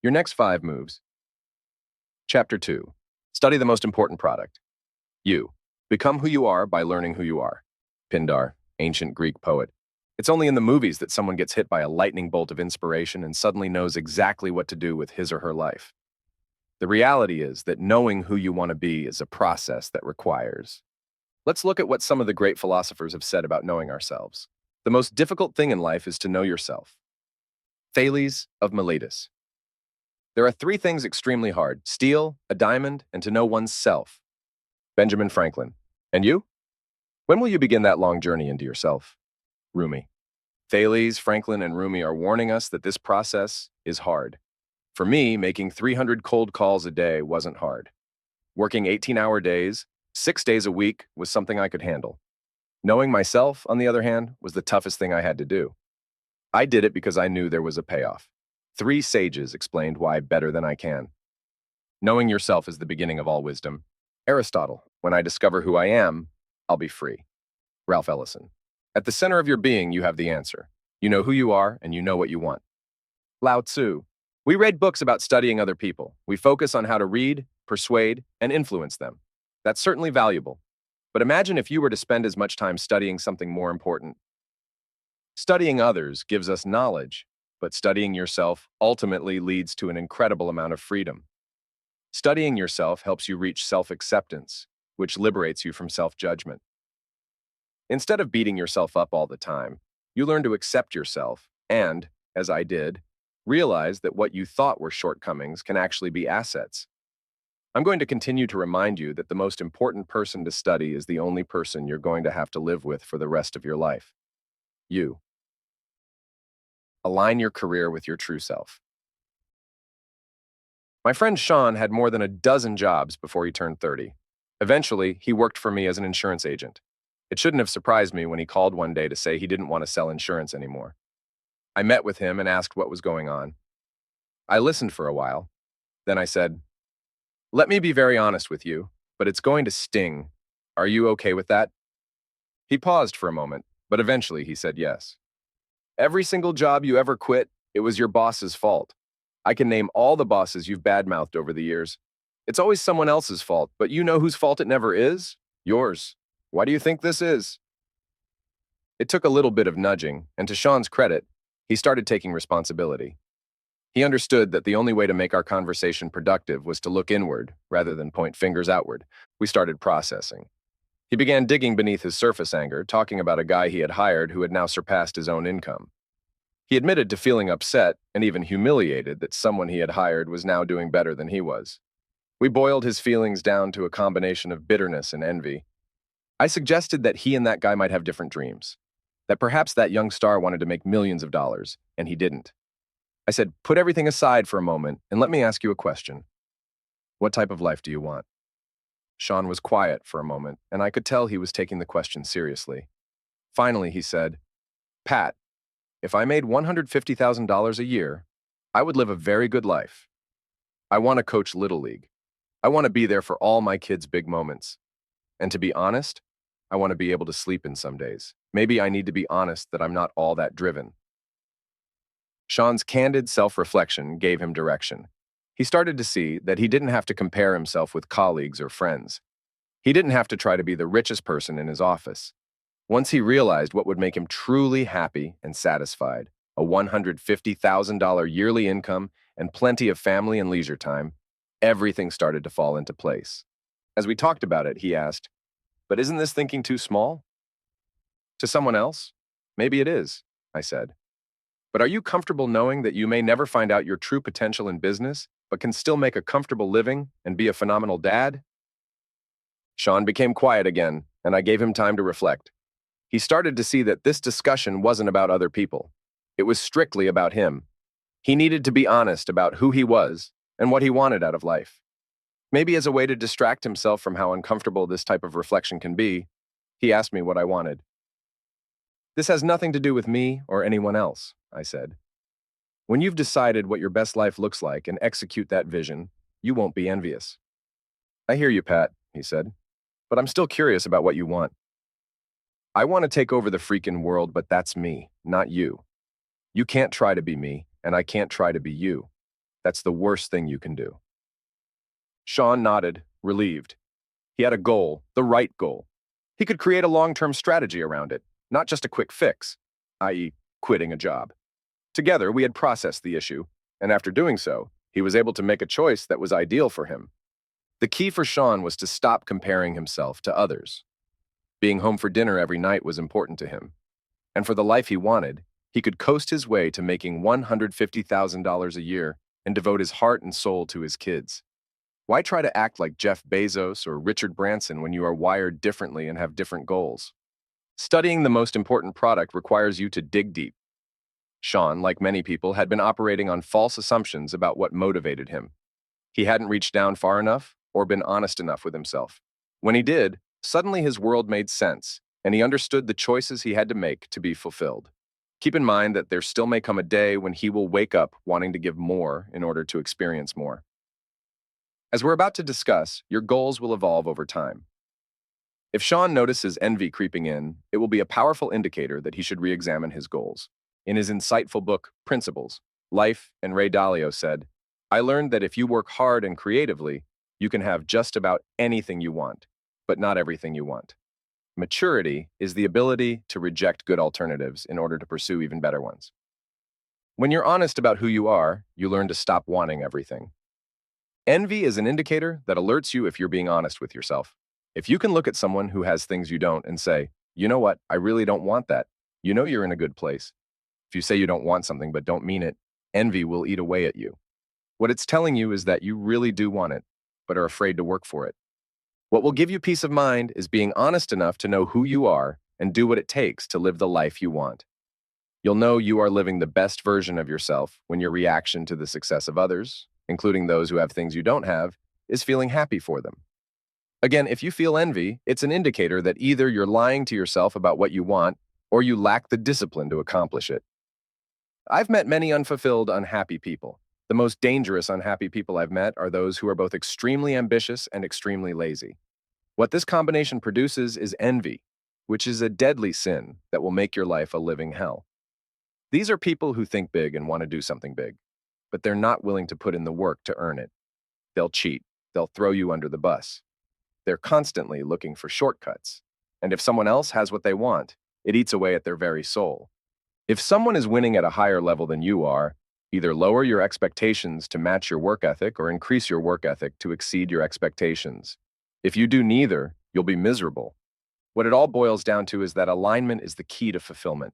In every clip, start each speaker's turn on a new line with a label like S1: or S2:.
S1: Your next 5 moves. Chapter 2. Study the most important product. You. Become who you are by learning who you are. Pindar, ancient Greek poet. It's only in the movies that someone gets hit by a lightning bolt of inspiration and suddenly knows exactly what to do with his or her life. The reality is that knowing who you want to be is a process that requires. Let's look at what some of the great philosophers have said about knowing ourselves. The most difficult thing in life is to know yourself. Thales of Miletus. There are 3 things extremely hard: steel, a diamond, and to know one's self. Benjamin Franklin. And you? When will you begin that long journey into yourself? Rumi. Thales, Franklin, and Rumi are warning us that this process is hard. For me, making 300 cold calls a day wasn't hard. Working 18-hour days, 6 days a week, was something I could handle. Knowing myself, on the other hand, was the toughest thing I had to do. I did it because I knew there was a payoff. 3 sages explained why better than I can. Knowing yourself is the beginning of all wisdom. Aristotle. When I discover who I am, I'll be free. Ralph Ellison. At the center of your being, you have the answer. You know who you are, and you know what you want. Lao Tzu. We read books about studying other people. We focus on how to read, persuade, and influence them. That's certainly valuable. But imagine if you were to spend as much time studying something more important. Studying others gives us knowledge, but studying yourself ultimately leads to an incredible amount of freedom. Studying yourself helps you reach self-acceptance, which liberates you from self-judgment. Instead of beating yourself up all the time, you learn to accept yourself and, as I did, realize that what you thought were shortcomings can actually be assets. I'm going to continue to remind you that the most important person to study is the only person you're going to have to live with for the rest of your life. You. Align your career with your true self. My friend Sean had more than a dozen jobs before he turned 30. Eventually, he worked for me as an insurance agent. It shouldn't have surprised me when he called one day to say he didn't want to sell insurance anymore. I met with him and asked what was going on. I listened for a while. Then I said, "Let me be very honest with you, but it's going to sting. Are you okay with that?" He paused for a moment, but eventually he said yes. "Every single job you ever quit, it was your boss's fault. I can name all the bosses you've badmouthed over the years. It's always someone else's fault, but you know whose fault it never is? Yours. Why do you think this is?" It took a little bit of nudging, and to Sean's credit, he started taking responsibility. He understood that the only way to make our conversation productive was to look inward rather than point fingers outward. We started processing. He began digging beneath his surface anger, talking about a guy he had hired who had now surpassed his own income. He admitted to feeling upset and even humiliated that someone he had hired was now doing better than he was. We boiled his feelings down to a combination of bitterness and envy. I suggested that he and that guy might have different dreams, that perhaps that young star wanted to make millions of dollars, and he didn't. I said, "Put everything aside for a moment and let me ask you a question. What type of life do you want?" Sean was quiet for a moment, and I could tell he was taking the question seriously. Finally, he said, "Pat, if I made $150,000 a year, I would live a very good life. I want to coach Little League. I want to be there for all my kids' big moments. And to be honest, I want to be able to sleep in some days. Maybe I need to be honest that I'm not all that driven." Sean's candid self-reflection gave him direction. He started to see that he didn't have to compare himself with colleagues or friends. He didn't have to try to be the richest person in his office. Once he realized what would make him truly happy and satisfied, a $150,000 yearly income and plenty of family and leisure time, everything started to fall into place. As we talked about it, he asked, "But isn't this thinking too small?" "To someone else? Maybe it is," I said. "But are you comfortable knowing that you may never find out your true potential in business, but can still make a comfortable living and be a phenomenal dad?" Sean became quiet again, and I gave him time to reflect. He started to see that this discussion wasn't about other people. It was strictly about him. He needed to be honest about who he was and what he wanted out of life. Maybe as a way to distract himself from how uncomfortable this type of reflection can be, he asked me what I wanted. "This has nothing to do with me or anyone else," I said. "When you've decided what your best life looks like and execute that vision, you won't be envious." "I hear you, Pat," he said, "but I'm still curious about what you want." "I want to take over the freaking world, but that's me, not you. You can't try to be me, and I can't try to be you. That's the worst thing you can do. Sean nodded, relieved. He had a goal, the right goal. He could create a long-term strategy around it, not just a quick fix, i.e., quitting a job. Together, we had processed the issue, and after doing so, he was able to make a choice that was ideal for him. The key for Sean was to stop comparing himself to others. Being home for dinner every night was important to him, and for the life he wanted, he could coast his way to making $150,000 a year and devote his heart and soul to his kids. Why try to act like Jeff Bezos or Richard Branson when you are wired differently and have different goals? Studying the most important product requires you to dig deep. Sean, like many people, had been operating on false assumptions about what motivated him. He hadn't reached down far enough or been honest enough with himself. When he did, suddenly his world made sense, and he understood the choices he had to make to be fulfilled. Keep in mind that there still may come a day when he will wake up wanting to give more in order to experience more. As we're about to discuss, your goals will evolve over time. If Sean notices envy creeping in, it will be a powerful indicator that he should re-examine his goals. In his insightful book, Principles, Life and Ray Dalio said, "I learned that if you work hard and creatively, you can have just about anything you want, but not everything you want." Maturity is the ability to reject good alternatives in order to pursue even better ones. When you're honest about who you are, you learn to stop wanting everything. Envy is an indicator that alerts you if you're being honest with yourself. If you can look at someone who has things you don't and say, "You know what, I really don't want that," you know you're in a good place. If you say you don't want something but don't mean it, envy will eat away at you. What it's telling you is that you really do want it, but are afraid to work for it. What will give you peace of mind is being honest enough to know who you are and do what it takes to live the life you want. You'll know you are living the best version of yourself when your reaction to the success of others, including those who have things you don't have, is feeling happy for them. Again, if you feel envy, it's an indicator that either you're lying to yourself about what you want or you lack the discipline to accomplish it. I've met many unfulfilled, unhappy people. The most dangerous unhappy people I've met are those who are both extremely ambitious and extremely lazy. What this combination produces is envy, which is a deadly sin that will make your life a living hell. These are people who think big and want to do something big, but they're not willing to put in the work to earn it. They'll cheat. They'll throw you under the bus. They're constantly looking for shortcuts. And if someone else has what they want, it eats away at their very soul. If someone is winning at a higher level than you are, either lower your expectations to match your work ethic or increase your work ethic to exceed your expectations. If you do neither, you'll be miserable. What it all boils down to is that alignment is the key to fulfillment.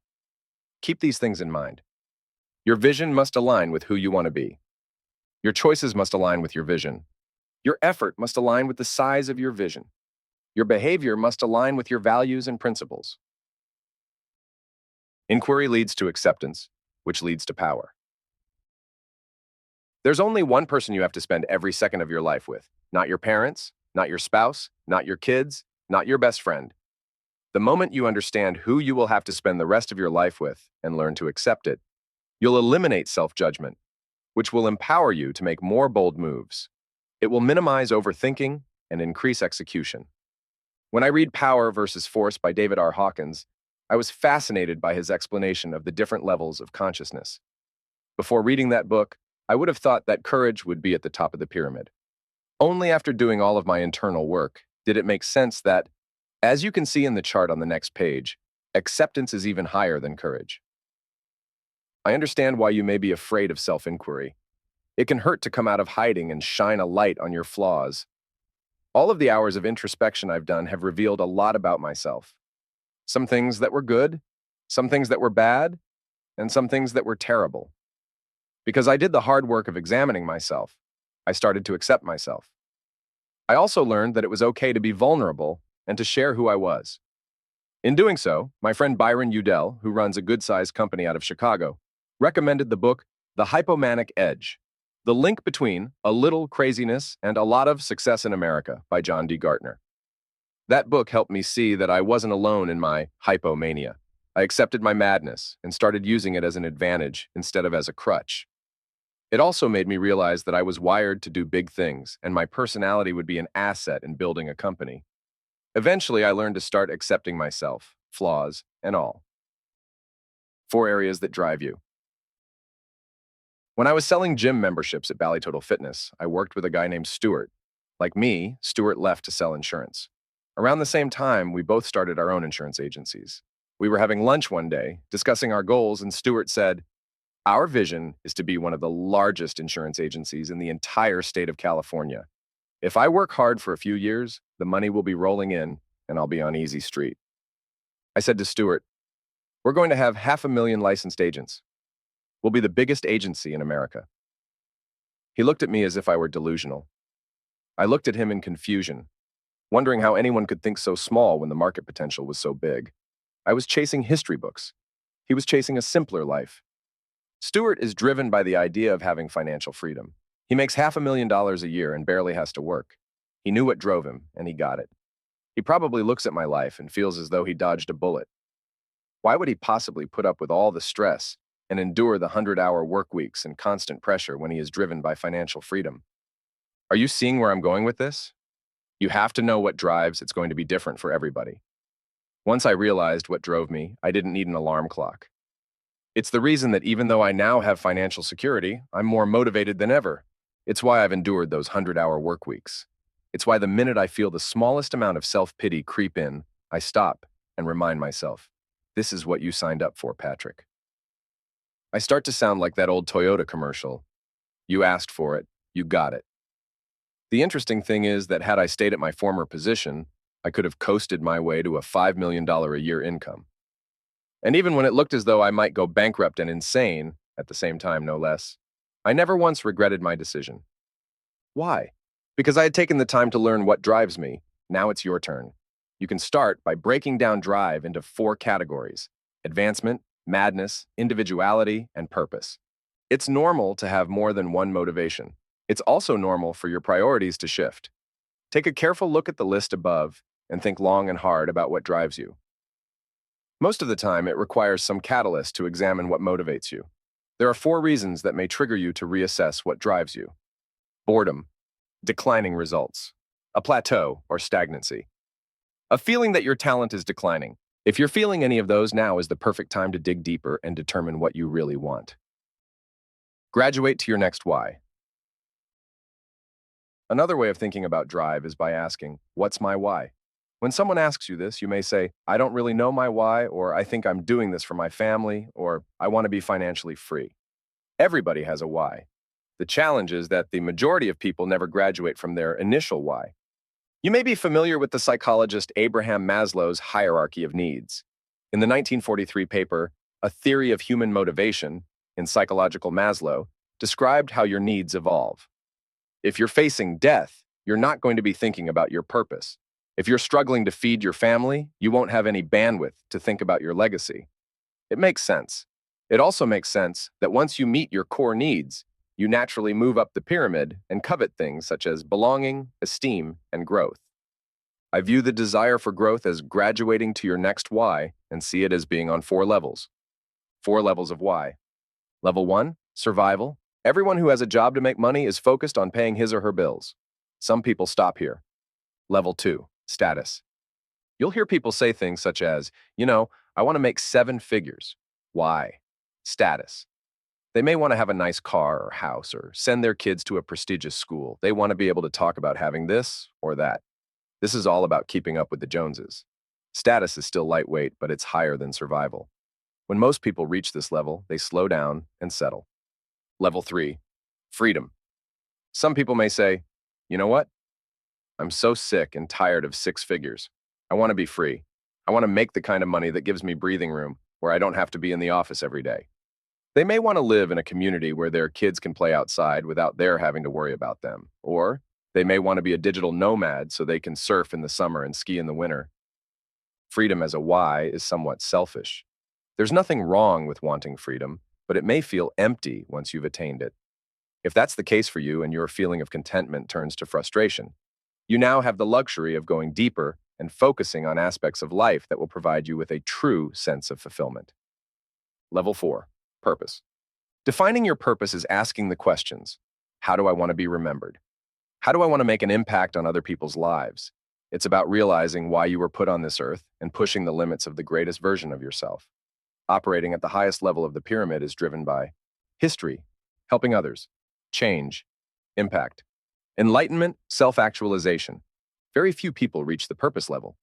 S1: Keep these things in mind. Your vision must align with who you want to be. Your choices must align with your vision. Your effort must align with the size of your vision. Your behavior must align with your values and principles. Inquiry leads to acceptance, which leads to power. There's only one person you have to spend every second of your life with, not your parents, not your spouse, not your kids, not your best friend. The moment you understand who you will have to spend the rest of your life with and learn to accept it, you'll eliminate self-judgment, which will empower you to make more bold moves. It will minimize overthinking and increase execution. When I read Power versus Force by David R. Hawkins, I was fascinated by his explanation of the different levels of consciousness. Before reading that book, I would have thought that courage would be at the top of the pyramid. Only after doing all of my internal work did it make sense that, as you can see in the chart on the next page, acceptance is even higher than courage. I understand why you may be afraid of self-inquiry. It can hurt to come out of hiding and shine a light on your flaws. All of the hours of introspection I've done have revealed a lot about myself. Some things that were good, some things that were bad, and some things that were terrible. Because I did the hard work of examining myself, I started to accept myself. I also learned that it was okay to be vulnerable and to share who I was. In doing so, my friend Byron Udell, who runs a good-sized company out of Chicago, recommended the book The Hypomanic Edge: The Link Between a Little Craziness and a Lot of Success in America by John D. Gartner. That book helped me see that I wasn't alone in my hypomania. I accepted my madness and started using it as an advantage instead of as a crutch. It also made me realize that I was wired to do big things, and my personality would be an asset in building a company. Eventually, I learned to start accepting myself, flaws, and all. 4 areas that drive you. When I was selling gym memberships at Bally Total Fitness, I worked with a guy named Stuart. Like me, Stuart left to sell insurance. Around the same time, we both started our own insurance agencies. We were having lunch one day, discussing our goals, and Stuart said, "Our vision is to be one of the largest insurance agencies in the entire state of California. If I work hard for a few years, the money will be rolling in, and I'll be on easy street." I said to Stuart, "We're going to have 500,000 licensed agents. We'll be the biggest agency in America." He looked at me as if I were delusional. I looked at him in confusion, wondering how anyone could think so small when the market potential was so big. I was chasing history books. He was chasing a simpler life. Stuart is driven by the idea of having financial freedom. He makes $500,000 a year and barely has to work. He knew what drove him, and he got it. He probably looks at my life and feels as though he dodged a bullet. Why would he possibly put up with all the stress and endure the 100-hour work weeks and constant pressure when he is driven by financial freedom? Are you seeing where I'm going with this? You have to know what drives. It's going to be different for everybody. Once I realized what drove me, I didn't need an alarm clock. It's the reason that even though I now have financial security, I'm more motivated than ever. It's why I've endured those 100-hour work weeks. It's why the minute I feel the smallest amount of self-pity creep in, I stop and remind myself, this is what you signed up for, Patrick. I start to sound like that old Toyota commercial. You asked for it, you got it. The interesting thing is that had I stayed at my former position, I could have coasted my way to a $5 million a year income. And even when it looked as though I might go bankrupt and insane, at the same time no less, I never once regretted my decision. Why? Because I had taken the time to learn what drives me. Now it's your turn. You can start by breaking down drive into 4 categories: advancement, madness, individuality, and purpose. It's normal to have more than one motivation. It's also normal for your priorities to shift. Take a careful look at the list above and think long and hard about what drives you. Most of the time, it requires some catalyst to examine what motivates you. There are 4 reasons that may trigger you to reassess what drives you: boredom, declining results, a plateau or stagnancy, a feeling that your talent is declining. If you're feeling any of those, now is the perfect time to dig deeper and determine what you really want. Graduate to your next why. Another way of thinking about drive is by asking, what's my why? When someone asks you this, you may say, I don't really know my why, or I think I'm doing this for my family, or I want to be financially free. Everybody has a why. The challenge is that the majority of people never graduate from their initial why. You may be familiar with the psychologist Abraham Maslow's hierarchy of needs. In the 1943 paper, A Theory of Human Motivation, in Psychological Maslow, described how your needs evolve. If you're facing death, you're not going to be thinking about your purpose. If you're struggling to feed your family, you won't have any bandwidth to think about your legacy. It makes sense. It also makes sense that once you meet your core needs, you naturally move up the pyramid and covet things such as belonging, esteem, and growth. I view the desire for growth as graduating to your next why and see it as being on 4 levels. 4 levels of why. Level 1, survival. Everyone who has a job to make money is focused on paying his or her bills. Some people stop here. Level 2, status. You'll hear people say things such as, I want to make 7 figures. Why? Status. They may want to have a nice car or house or send their kids to a prestigious school. They want to be able to talk about having this or that. This is all about keeping up with the Joneses. Status is still lightweight, but it's higher than survival. When most people reach this level, they slow down and settle. Level 3, freedom. Some people may say, you know what? I'm so sick and tired of 6 figures. I want to be free. I want to make the kind of money that gives me breathing room, where I don't have to be in the office every day. They may want to live in a community where their kids can play outside without their having to worry about them. Or they may want to be a digital nomad so they can surf in the summer and ski in the winter. Freedom as a why is somewhat selfish. There's nothing wrong with wanting freedom, but it may feel empty once you've attained it. If that's the case for you and your feeling of contentment turns to frustration, you now have the luxury of going deeper and focusing on aspects of life that will provide you with a true sense of fulfillment. Level 4, purpose. Defining your purpose is asking the questions, how do I want to be remembered? How do I want to make an impact on other people's lives? It's about realizing why you were put on this earth and pushing the limits of the greatest version of yourself. Operating at the highest level of the pyramid is driven by history, helping others, change, impact, enlightenment, self-actualization. Very few people reach the purpose level.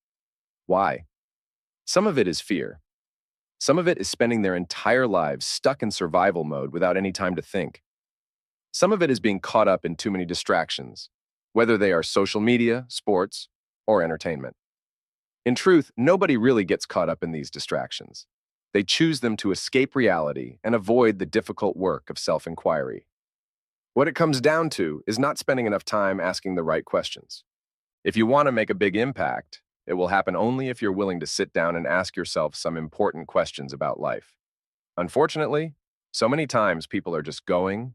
S1: Why? Some of it is fear. Some of it is spending their entire lives stuck in survival mode without any time to think. Some of it is being caught up in too many distractions, whether they are social media, sports, or entertainment. In truth, nobody really gets caught up in these distractions. They choose them to escape reality and avoid the difficult work of self-inquiry. What it comes down to is not spending enough time asking the right questions. If you want to make a big impact, it will happen only if you're willing to sit down and ask yourself some important questions about life. Unfortunately, so many times people are just going,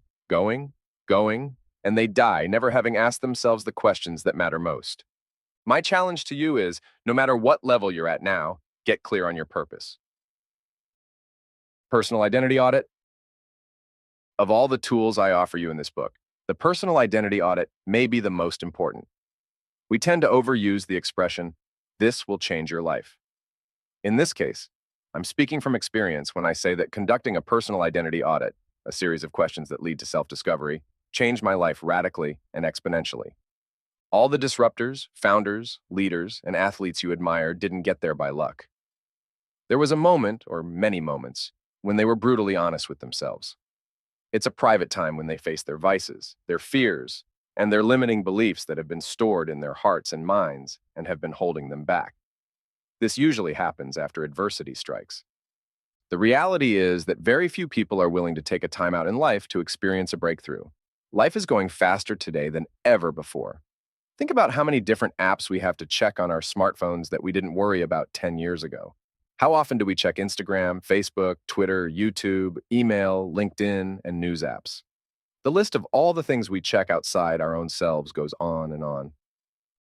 S1: and they die never having asked themselves the questions that matter most. My challenge to you is, no matter what level you're at now, get clear on your purpose. Personal identity audit. Of all the tools I offer you in this book, the personal identity audit may be the most important. We tend to overuse the expression, "This will change your life." In this case, I'm speaking from experience when I say that conducting a personal identity audit, a series of questions that lead to self-discovery, changed my life radically and exponentially. All the disruptors, founders, leaders, and athletes you admire didn't get there by luck. There was a moment, or many moments, when they were brutally honest with themselves. It's a private time when they face their vices, their fears, and their limiting beliefs that have been stored in their hearts and minds and have been holding them back. This usually happens after adversity strikes. The reality is that very few people are willing to take a time out in life to experience a breakthrough. Life is going faster today than ever before. Think about how many different apps we have to check on our smartphones that we didn't worry about 10 years ago. How often do we check Instagram, Facebook, Twitter, YouTube, email, LinkedIn, and news apps? The list of all the things we check outside our own selves goes on and on.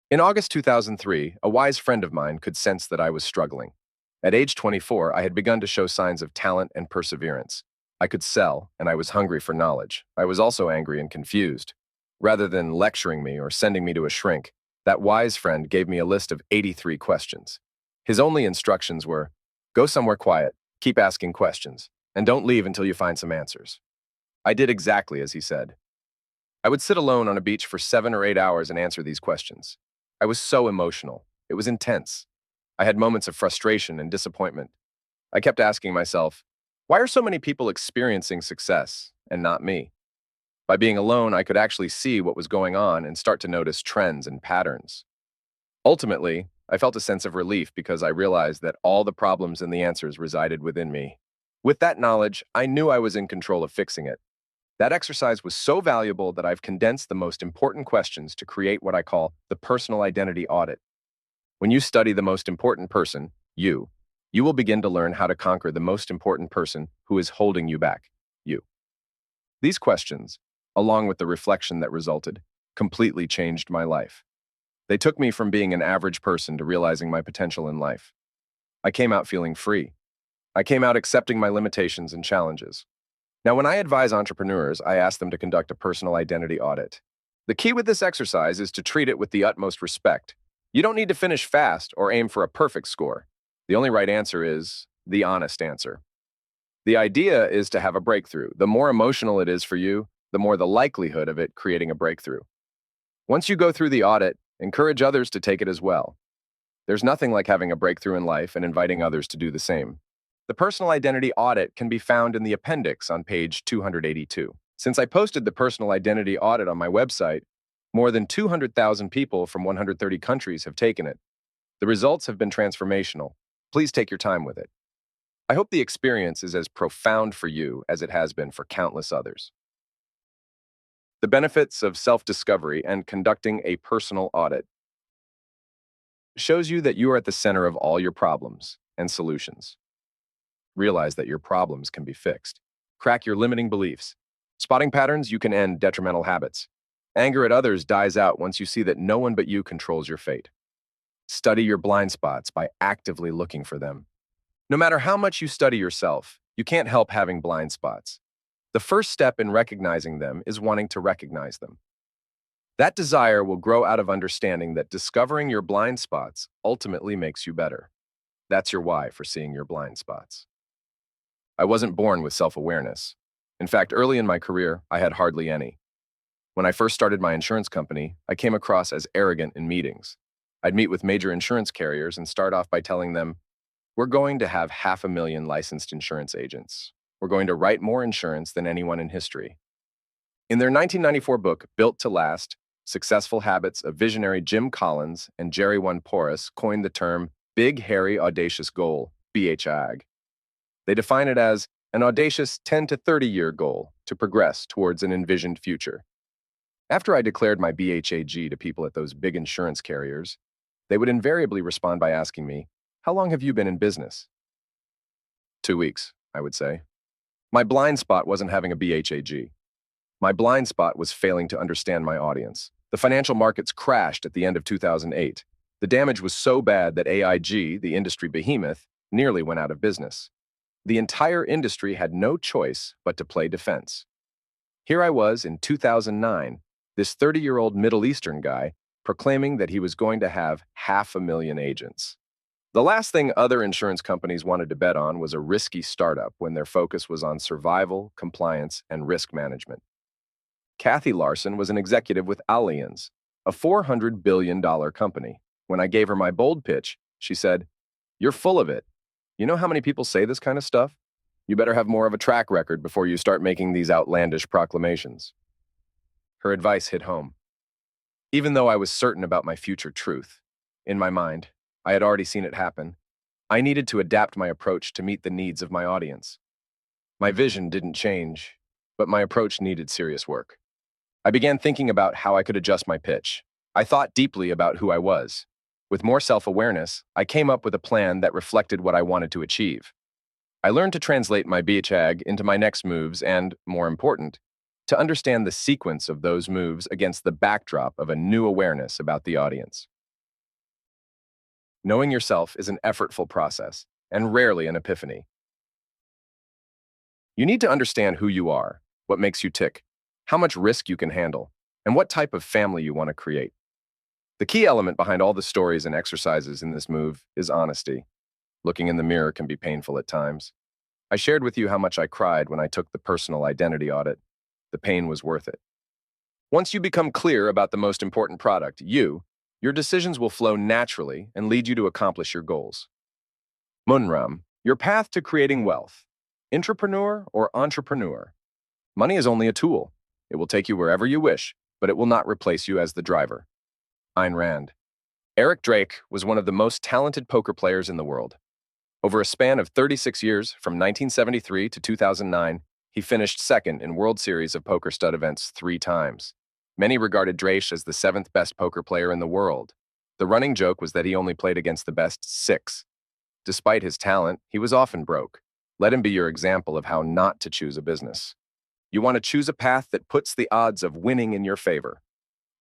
S1: In August 2003, a wise friend of mine could sense that I was struggling. At age 24, I had begun to show signs of talent and perseverance. I could sell, and I was hungry for knowledge. I was also angry and confused. Rather than lecturing me or sending me to a shrink, that wise friend gave me a list of 83 questions. His only instructions were, go somewhere quiet, keep asking questions, and don't leave until you find some answers. I did exactly as he said. I would sit alone on a beach for 7 or 8 hours and answer these questions. I was so emotional. It was intense. I had moments of frustration and disappointment. I kept asking myself, why are so many people experiencing success and not me? By being alone, I could actually see what was going on and start to notice trends and patterns. Ultimately, I felt a sense of relief because I realized that all the problems and the answers resided within me. With that knowledge, I knew I was in control of fixing it. That exercise was so valuable that I've condensed the most important questions to create what I call the personal identity audit. When you study the most important person, you will begin to learn how to conquer the most important person who is holding you back, you. These questions, along with the reflection that resulted, completely changed my life. They took me from being an average person to realizing my potential in life. I came out feeling free. I came out accepting my limitations and challenges. Now, when I advise entrepreneurs, I ask them to conduct a personal identity audit. The key with this exercise is to treat it with the utmost respect. You don't need to finish fast or aim for a perfect score. The only right answer is the honest answer. The idea is to have a breakthrough. The more emotional it is for you, the more the likelihood of it creating a breakthrough. Once you go through the audit, encourage others to take it as well. There's nothing like having a breakthrough in life and inviting others to do the same. The personal identity audit can be found in the appendix on page 282. Since I posted the personal identity audit on my website, more than 200,000 people from 130 countries have taken it. The results have been transformational. Please take your time with it. I hope the experience is as profound for you as it has been for countless others. The benefits of self-discovery and conducting a personal audit shows you that you are at the center of all your problems and solutions. Realize that your problems can be fixed. Crack your limiting beliefs. Spotting patterns, you can end detrimental habits. Anger at others dies out once you see that no one but you controls your fate. Study your blind spots by actively looking for them. No matter how much you study yourself, you can't help having blind spots. The first step in recognizing them is wanting to recognize them. That desire will grow out of understanding that discovering your blind spots ultimately makes you better. That's your why for seeing your blind spots. I wasn't born with self-awareness. In fact, early in my career, I had hardly any. When I first started my insurance company, I came across as arrogant in meetings. I'd meet with major insurance carriers and start off by telling them, "We're going to have 500,000 licensed insurance agents. We're going to write more insurance than anyone in history." In their 1994 book, Built to Last, Successful Habits of Visionary Jim Collins and Jerry One Porras coined the term Big Hairy Audacious Goal, BHAG. They define it as an audacious 10 to 30-year goal to progress towards an envisioned future. After I declared my BHAG to people at those big insurance carriers, they would invariably respond by asking me, "How long have you been in business?" 2 weeks, I would say. My blind spot wasn't having a BHAG. My blind spot was failing to understand my audience. The financial markets crashed at the end of 2008. The damage was so bad that AIG, the industry behemoth, nearly went out of business. The entire industry had no choice but to play defense. Here I was in 2009, this 30-year-old Middle Eastern guy proclaiming that he was going to have 500,000 agents. The last thing other insurance companies wanted to bet on was a risky startup when their focus was on survival, compliance, and risk management. Kathy Larson was an executive with Allianz, a $400 billion company. When I gave her my bold pitch, she said, "You're full of it. You know how many people say this kind of stuff? You better have more of a track record before you start making these outlandish proclamations." Her advice hit home. Even though I was certain about my future truth, in my mind, I had already seen it happen. I needed to adapt my approach to meet the needs of my audience. My vision didn't change, but my approach needed serious work. I began thinking about how I could adjust my pitch. I thought deeply about who I was. With more self-awareness, I came up with a plan that reflected what I wanted to achieve. I learned to translate my BHAG into my next moves and, more important, to understand the sequence of those moves against the backdrop of a new awareness about the audience. Knowing yourself is an effortful process, and rarely an epiphany. You need to understand who you are, what makes you tick, how much risk you can handle, and what type of family you want to create. The key element behind all the stories and exercises in this move is honesty. Looking in the mirror can be painful at times. I shared with you how much I cried when I took the personal identity audit. The pain was worth it. Once you become clear about the most important product, your decisions will flow naturally and lead you to accomplish your goals. Munram, your path to creating wealth. Intrapreneur or entrepreneur? Money is only a tool. It will take you wherever you wish, but it will not replace you as the driver. Ayn Rand. Eric Drake was one of the most talented poker players in the world. Over a span of 36 years, from 1973 to 2009, he finished second in World Series of Poker stud events 3 times. Many regarded Drake as the 7th best poker player in the world. The running joke was that he only played against the best 6. Despite his talent, he was often broke. Let him be your example of how not to choose a business. You want to choose a path that puts the odds of winning in your favor.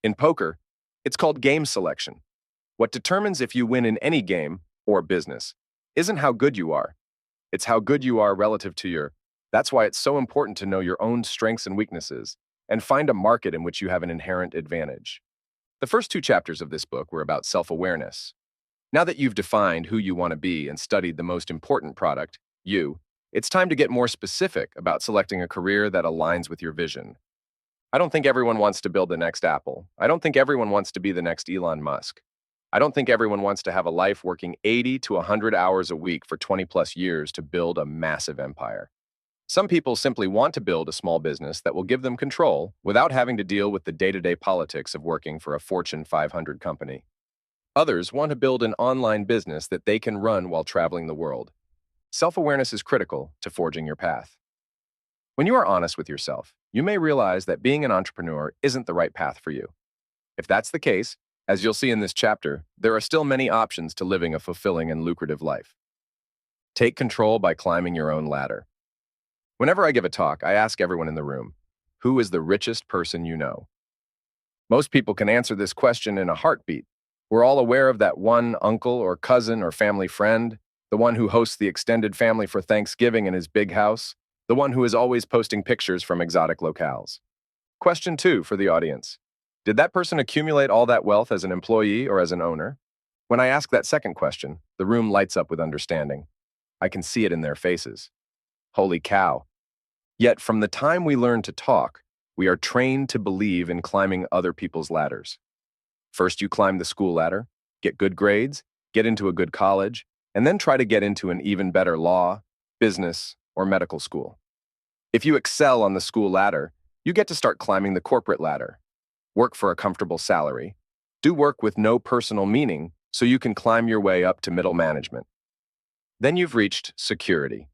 S1: In poker, it's called game selection. What determines if you win in any game or business isn't how good you are. It's how good you are relative to your. That's why it's so important to know your own strengths and weaknesses and find a market in which you have an inherent advantage. The first 2 chapters of this book were about self-awareness. Now that you've defined who you want to be and studied the most important product, it's time to get more specific about selecting a career that aligns with your vision. I don't think everyone wants to build the next Apple. I don't think everyone wants to be the next Elon Musk. I don't think everyone wants to have a life working 80 to 100 hours a week for 20+ years to build a massive empire. Some people simply want to build a small business that will give them control without having to deal with the day-to-day politics of working for a Fortune 500 company. Others want to build an online business that they can run while traveling the world. Self-awareness is critical to forging your path. When you are honest with yourself, you may realize that being an entrepreneur isn't the right path for you. If that's the case, as you'll see in this chapter, there are still many options to living a fulfilling and lucrative life. Take control by climbing your own ladder. Whenever I give a talk, I ask everyone in the room, who is the richest person you know? Most people can answer this question in a heartbeat. We're all aware of that one uncle or cousin or family friend, the one who hosts the extended family for Thanksgiving in his big house, the one who is always posting pictures from exotic locales. Question 2 for the audience. Did that person accumulate all that wealth as an employee or as an owner? When I ask that second question, the room lights up with understanding. I can see it in their faces. Holy cow. Yet, from the time we learn to talk, we are trained to believe in climbing other people's ladders. First, you climb the school ladder, get good grades, get into a good college, and then try to get into an even better law, business, or medical school. If you excel on the school ladder, you get to start climbing the corporate ladder, work for a comfortable salary, do work with no personal meaning so you can climb your way up to middle management. Then you've reached security.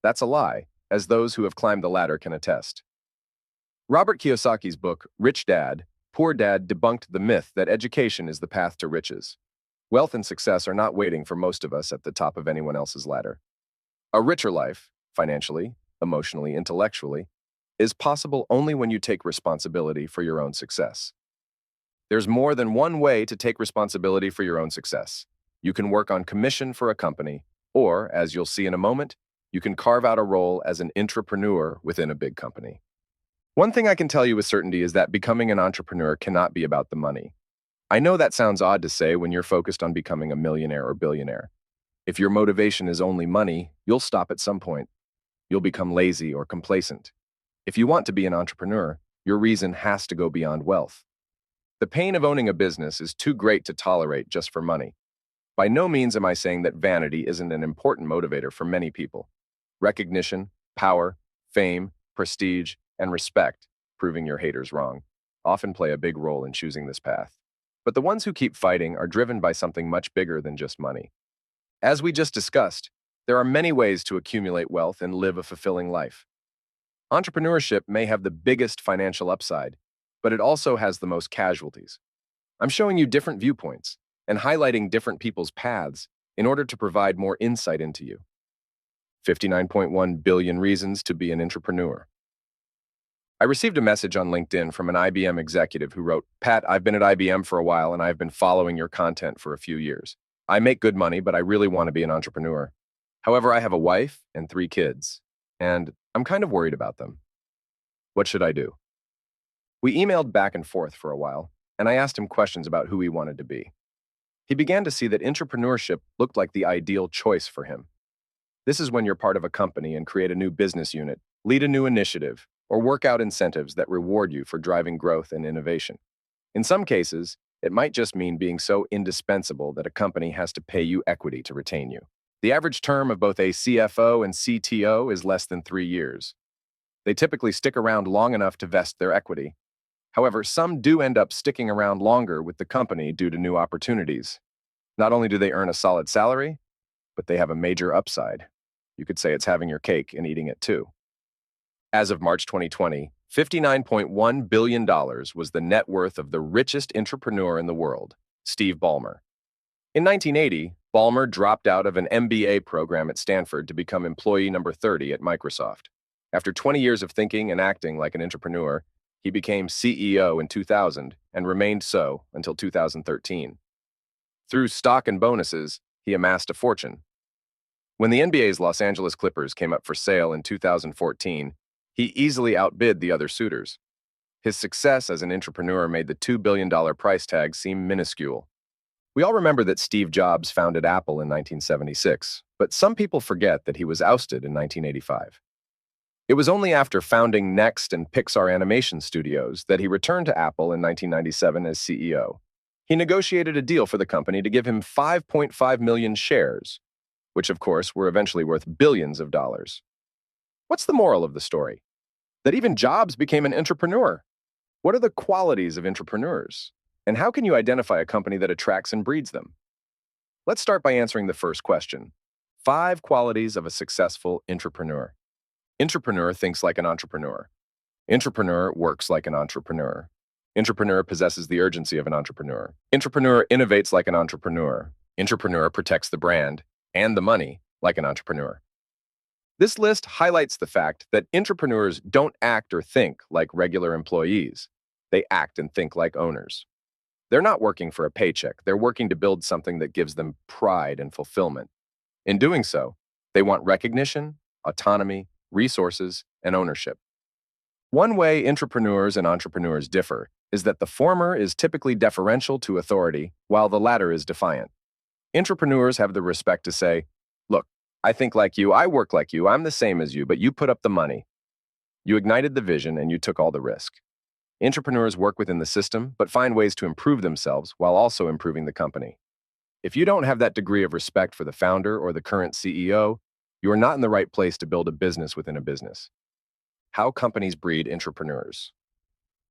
S1: That's a lie, as those who have climbed the ladder can attest. Robert Kiyosaki's book, Rich Dad, Poor Dad debunked the myth that education is the path to riches. Wealth and success are not waiting for most of us at the top of anyone else's ladder. A richer life, financially, emotionally, intellectually, is possible only when you take responsibility for your own success. There's more than one way to take responsibility for your own success. You can work on commission for a company, or, as you'll see in a moment, you can carve out a role as an intrapreneur within a big company. One thing I can tell you with certainty is that becoming an entrepreneur cannot be about the money. I know that sounds odd to say when you're focused on becoming a millionaire or billionaire. If your motivation is only money, you'll stop at some point. You'll become lazy or complacent. If you want to be an entrepreneur, your reason has to go beyond wealth. The pain of owning a business is too great to tolerate just for money. By no means am I saying that vanity isn't an important motivator for many people. Recognition, power, fame, prestige, and respect, proving your haters wrong, often play a big role in choosing this path. But the ones who keep fighting are driven by something much bigger than just money. As we just discussed, there are many ways to accumulate wealth and live a fulfilling life. Entrepreneurship may have the biggest financial upside, but it also has the most casualties. I'm showing you different viewpoints and highlighting different people's paths in order to provide more insight into you. 59.1 billion reasons to be an entrepreneur. I received a message on LinkedIn from an IBM executive who wrote, "Pat, I've been at IBM for a while and I've been following your content for a few years. I make good money, but I really want to be an entrepreneur. However, I have a wife and 3 kids, and I'm kind of worried about them. What should I do?" We emailed back and forth for a while, and I asked him questions about who he wanted to be. He began to see that entrepreneurship looked like the ideal choice for him. This is when you're part of a company and create a new business unit, lead a new initiative, or work out incentives that reward you for driving growth and innovation. In some cases, it might just mean being so indispensable that a company has to pay you equity to retain you. The average term of both a CFO and CTO is less than 3 years. They typically stick around long enough to vest their equity. However, some do end up sticking around longer with the company due to new opportunities. Not only do they earn a solid salary, but they have a major upside. You could say it's having your cake and eating it too. As of March 2020, $59.1 billion was the net worth of the richest entrepreneur in the world, Steve Ballmer. In 1980, Ballmer dropped out of an MBA program at Stanford to become employee number 30 at Microsoft. After 20 years of thinking and acting like an entrepreneur, he became CEO in 2000 and remained so until 2013. Through stock and bonuses, he amassed a fortune. When the NBA's Los Angeles Clippers came up for sale in 2014, he easily outbid the other suitors. His success as an entrepreneur made the $2 billion price tag seem minuscule. We all remember that Steve Jobs founded Apple in 1976, but some people forget that he was ousted in 1985. It was only after founding Next and Pixar Animation Studios that he returned to Apple in 1997 as CEO. He negotiated a deal for the company to give him 5.5 million shares, which of course were eventually worth billions of dollars. What's the moral of the story? That even Jobs became an entrepreneur. What are the qualities of entrepreneurs? And how can you identify a company that attracts and breeds them? Let's start by answering the first question. 5 qualities of a successful entrepreneur. Entrepreneur thinks like an entrepreneur. Entrepreneur works like an entrepreneur. Entrepreneur possesses the urgency of an entrepreneur. Entrepreneur innovates like an entrepreneur. Entrepreneur protects the brand and the money like an entrepreneur. This list highlights the fact that entrepreneurs don't act or think like regular employees. They act and think like owners. They're not working for a paycheck. They're working to build something that gives them pride and fulfillment. In doing so, they want recognition, autonomy, resources, and ownership. One way entrepreneurs and entrepreneurs differ is that the former is typically deferential to authority, while the latter is defiant. Entrepreneurs have the respect to say, "Look, I think like you, I work like you, I'm the same as you, but you put up the money. You ignited the vision and you took all the risk. Entrepreneurs work within the system, but find ways to improve themselves while also improving the company. If you don't have that degree of respect for the founder or the current CEO, you are not in the right place to build a business within a business. How companies breed entrepreneurs.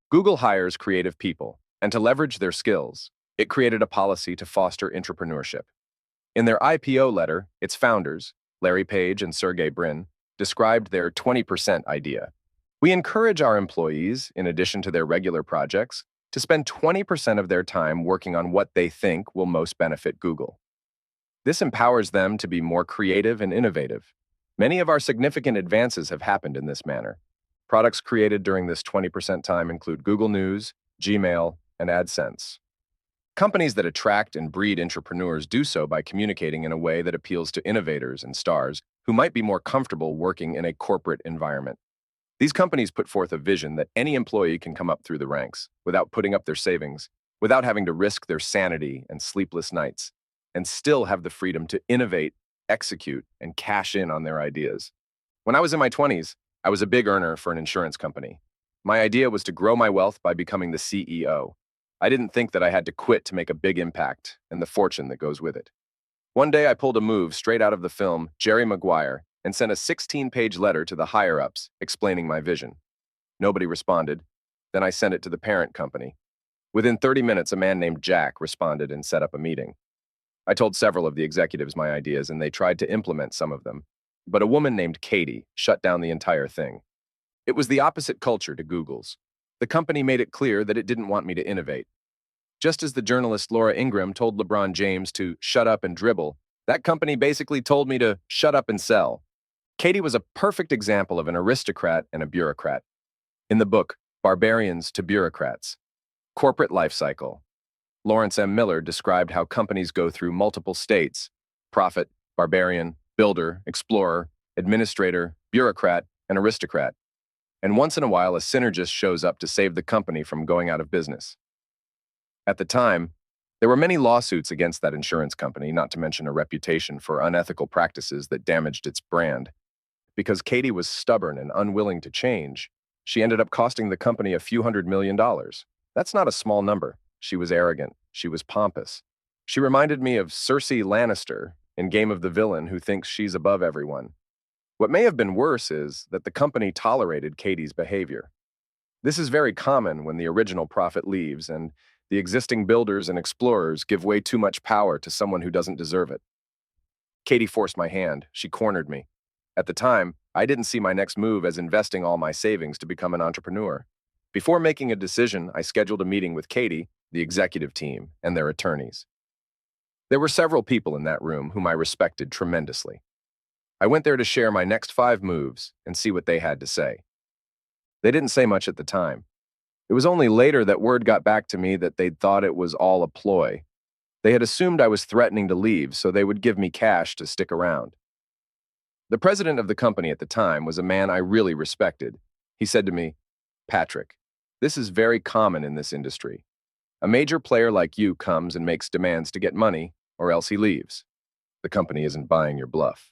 S1: Google hires creative people, and to leverage their skills, it created a policy to foster entrepreneurship. In their IPO letter, its founders, Larry Page and Sergey Brin, described their 20% idea. We encourage our employees, in addition to their regular projects, to spend 20% of their time working on what they think will most benefit Google. This empowers them to be more creative and innovative. Many of our significant advances have happened in this manner. Products created during this 20% time include Google News, Gmail, and AdSense. Companies that attract and breed entrepreneurs do so by communicating in a way that appeals to innovators and stars who might be more comfortable working in a corporate environment. These companies put forth a vision that any employee can come up through the ranks without putting up their savings, without having to risk their sanity and sleepless nights, and still have the freedom to innovate, execute, and cash in on their ideas. When I was in my 20s, I was a big earner for an insurance company. My idea was to grow my wealth by becoming the CEO. I didn't think that I had to quit to make a big impact and the fortune that goes with it. One day I pulled a move straight out of the film Jerry Maguire and sent a 16-page letter to the higher-ups explaining my vision. Nobody responded. Then I sent it to the parent company. Within 30 minutes, a man named Jack responded and set up a meeting. I told several of the executives my ideas, and they tried to implement some of them. But a woman named Katie shut down the entire thing. It was the opposite culture to Google's. The company made it clear that it didn't want me to innovate. Just as the journalist Laura Ingraham told LeBron James to shut up and dribble, that company basically told me to shut up and sell. Katie was a perfect example of an aristocrat and a bureaucrat. In the book, Barbarians to Bureaucrats, Corporate Life Cycle, Lawrence M. Miller described how companies go through multiple states: prophet, barbarian, builder, explorer, administrator, bureaucrat, and aristocrat. And once in a while, a synergist shows up to save the company from going out of business. At the time, there were many lawsuits against that insurance company, not to mention a reputation for unethical practices that damaged its brand. Because Katie was stubborn and unwilling to change, she ended up costing the company a few $100 million. That's not a small number. She was arrogant. She was pompous. She reminded me of Cersei Lannister in Game of the Villain, who thinks she's above everyone. What may have been worse is that the company tolerated Katie's behavior. This is very common when the original prophet leaves and the existing builders and explorers give way too much power to someone who doesn't deserve it. Katie forced my hand. She cornered me. At the time, I didn't see my next move as investing all my savings to become an entrepreneur. Before making a decision, I scheduled a meeting with Katie, the executive team, and their attorneys. There were several people in that room whom I respected tremendously. I went there to share my next 5 moves and see what they had to say. They didn't say much at the time. It was only later that word got back to me that they'd thought it was all a ploy. They had assumed I was threatening to leave, so they would give me cash to stick around. The president of the company at the time was a man I really respected. He said to me, "Patrick, this is very common in this industry. A major player like you comes and makes demands to get money, or else he leaves. The company isn't buying your bluff.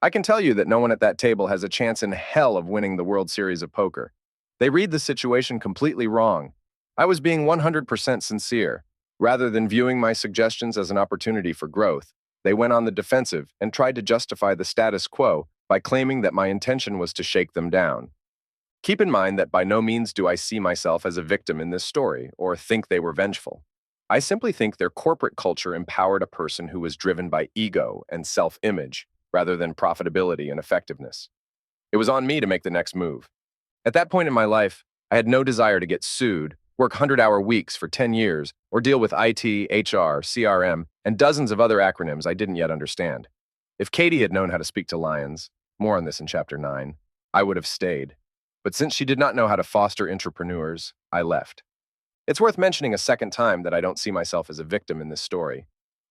S1: I can tell you that no one at that table has a chance in hell of winning the World Series of Poker. They read the situation completely wrong. I was being 100% sincere. Rather than viewing my suggestions as an opportunity for growth, they went on the defensive and tried to justify the status quo by claiming that my intention was to shake them down. Keep in mind that by no means do I see myself as a victim in this story or think they were vengeful. I simply think their corporate culture empowered a person who was driven by ego and self-image rather than profitability and effectiveness. It was on me to make the next move. At that point in my life, I had no desire to get sued, work 100-hour weeks for 10 years, or deal with IT, HR, CRM, and dozens of other acronyms I didn't yet understand. If Katie had known how to speak to lions, more on this in Chapter 9, I would have stayed. But since she did not know how to foster entrepreneurs, I left. It's worth mentioning a second time that I don't see myself as a victim in this story.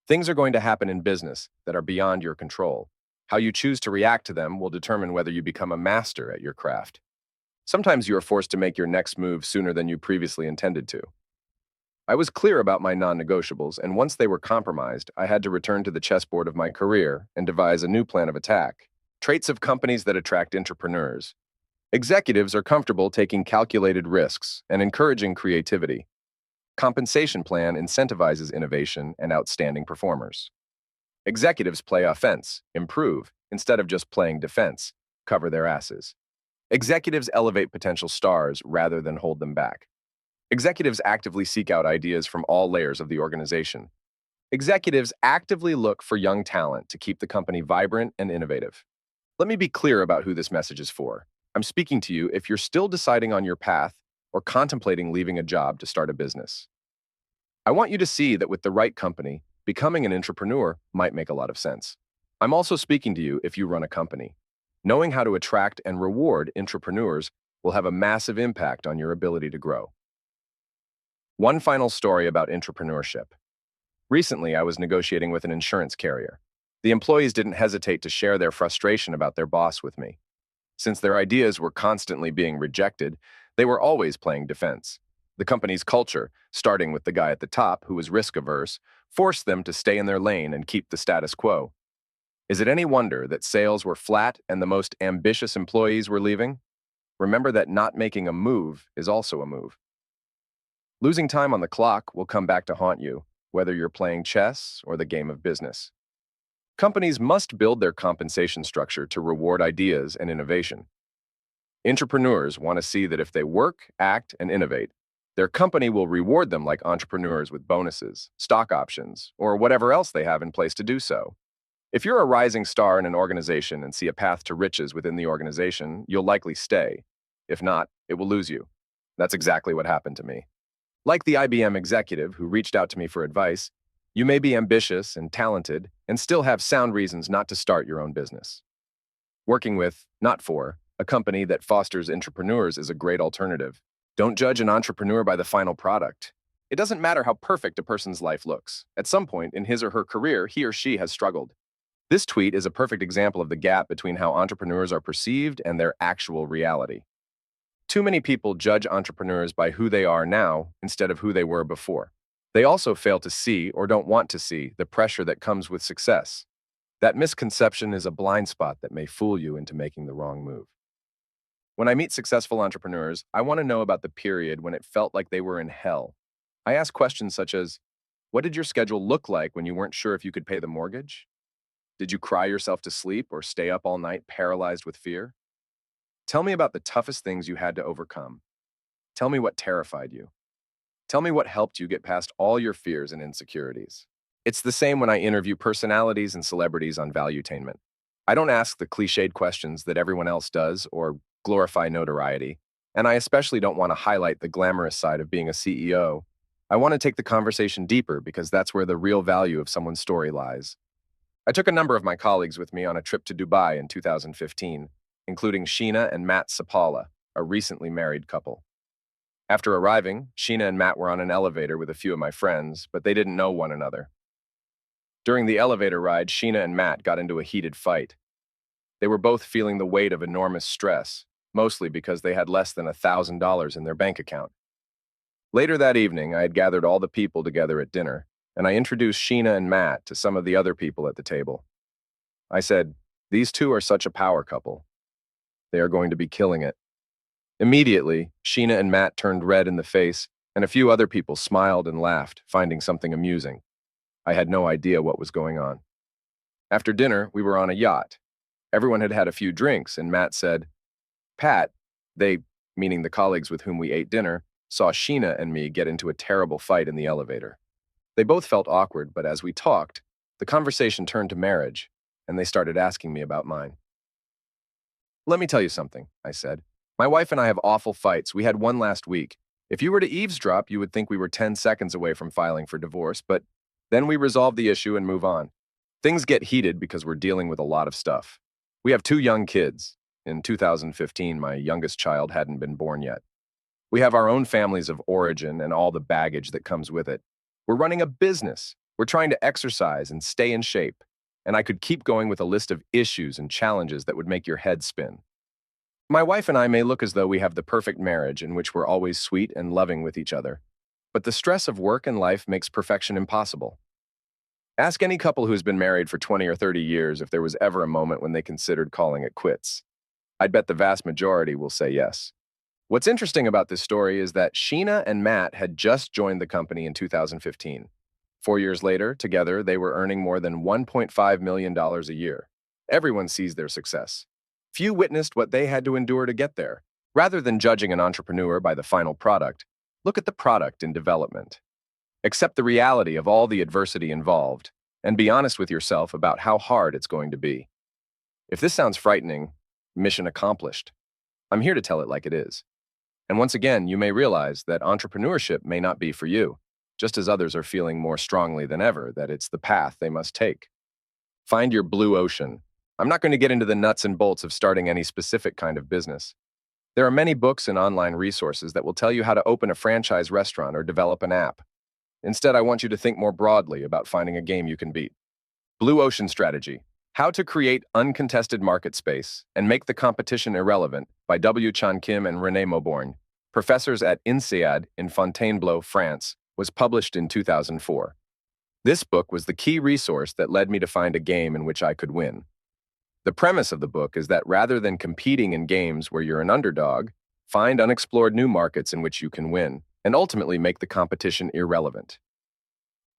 S1: Things are going to happen in business that are beyond your control. How you choose to react to them will determine whether you become a master at your craft. Sometimes you are forced to make your next move sooner than you previously intended to. I was clear about my non-negotiables, and once they were compromised, I had to return to the chessboard of my career and devise a new plan of attack. Traits of companies that attract entrepreneurs. Executives are comfortable taking calculated risks and encouraging creativity. Compensation plan incentivizes innovation and outstanding performers. Executives play offense, improve, instead of just playing defense, cover their asses. Executives elevate potential stars rather than hold them back. Executives actively seek out ideas from all layers of the organization. Executives actively look for young talent to keep the company vibrant and innovative. Let me be clear about who this message is for. I'm speaking to you if you're still deciding on your path or contemplating leaving a job to start a business. I want you to see that with the right company, becoming an entrepreneur might make a lot of sense. I'm also speaking to you if you run a company. Knowing how to attract and reward entrepreneurs will have a massive impact on your ability to grow. One final story about entrepreneurship. Recently, I was negotiating with an insurance carrier. The employees didn't hesitate to share their frustration about their boss with me. Since their ideas were constantly being rejected, they were always playing defense. The company's culture, starting with the guy at the top who was risk-averse, forced them to stay in their lane and keep the status quo. Is it any wonder that sales were flat and the most ambitious employees were leaving? Remember that not making a move is also a move. Losing time on the clock will come back to haunt you, whether you're playing chess or the game of business. Companies must build their compensation structure to reward ideas and innovation. Entrepreneurs want to see that if they work, act, and innovate, their company will reward them like entrepreneurs with bonuses, stock options, or whatever else they have in place to do so. If you're a rising star in an organization and see a path to riches within the organization, you'll likely stay. If not, it will lose you. That's exactly what happened to me. Like the IBM executive who reached out to me for advice, you may be ambitious and talented and still have sound reasons not to start your own business. Working with, not for, a company that fosters entrepreneurs is a great alternative. Don't judge an entrepreneur by the final product. It doesn't matter how perfect a person's life looks. At some point in his or her career, he or she has struggled. This tweet is a perfect example of the gap between how entrepreneurs are perceived and their actual reality. Too many people judge entrepreneurs by who they are now instead of who they were before. They also fail to see or don't want to see the pressure that comes with success. That misconception is a blind spot that may fool you into making the wrong move. When I meet successful entrepreneurs, I want to know about the period when it felt like they were in hell. I ask questions such as, what did your schedule look like when you weren't sure if you could pay the mortgage? Did you cry yourself to sleep or stay up all night paralyzed with fear? Tell me about the toughest things you had to overcome. Tell me what terrified you. Tell me what helped you get past all your fears and insecurities. It's the same when I interview personalities and celebrities on Valuetainment. I don't ask the cliched questions that everyone else does or glorify notoriety, and I especially don't want to highlight the glamorous side of being a CEO. I want to take the conversation deeper because that's where the real value of someone's story lies. I took a number of my colleagues with me on a trip to Dubai in 2015, including Sheena and Matt Sapala, a recently married couple. After arriving, Sheena and Matt were on an elevator with a few of my friends, but they didn't know one another. During the elevator ride, Sheena and Matt got into a heated fight. They were both feeling the weight of enormous stress, mostly because they had less than $1,000 in their bank account. Later that evening, I had gathered all the people together at dinner, and I introduced Sheena and Matt to some of the other people at the table. I said, "These two are such a power couple. They are going to be killing it." Immediately, Sheena and Matt turned red in the face, and a few other people smiled and laughed, finding something amusing. I had no idea what was going on. After dinner, we were on a yacht. Everyone had had a few drinks, and Matt said, "Pat," they, meaning the colleagues with whom we ate dinner, saw Sheena and me get into a terrible fight in the elevator. They both felt awkward, but as we talked, the conversation turned to marriage, and they started asking me about mine. "Let me tell you something," I said. "My wife and I have awful fights. We had one last week. If you were to eavesdrop, you would think we were 10 seconds away from filing for divorce, but then we resolve the issue and move on. Things get heated because we're dealing with a lot of stuff. We have two young kids. In 2015, my youngest child hadn't been born yet. We have our own families of origin and all the baggage that comes with it. We're running a business. We're trying to exercise and stay in shape. And I could keep going with a list of issues and challenges that would make your head spin. My wife and I may look as though we have the perfect marriage in which we're always sweet and loving with each other, but the stress of work and life makes perfection impossible. Ask any couple who has been married for 20 or 30 years if there was ever a moment when they considered calling it quits. I'd bet the vast majority will say yes. What's interesting about this story is that Sheena and Matt had just joined the company in 2015. 4 years later, together, they were earning more than $1.5 million a year. Everyone sees their success. Few witnessed what they had to endure to get there. Rather than judging an entrepreneur by the final product, look at the product in development. Accept the reality of all the adversity involved, and be honest with yourself about how hard it's going to be. If this sounds frightening, mission accomplished. I'm here to tell it like it is. And once again, you may realize that entrepreneurship may not be for you, just as others are feeling more strongly than ever that it's the path they must take. Find your blue ocean. I'm not going to get into the nuts and bolts of starting any specific kind of business. There are many books and online resources that will tell you how to open a franchise restaurant or develop an app. Instead, I want you to think more broadly about finding a game you can beat. Blue Ocean Strategy: How to Create Uncontested Market Space and Make the Competition Irrelevant by W. Chan Kim and René Mauborgne, professors at INSEAD in Fontainebleau, France, was published in 2004. This book was the key resource that led me to find a game in which I could win. The premise of the book is that rather than competing in games where you're an underdog, find unexplored new markets in which you can win, and ultimately make the competition irrelevant.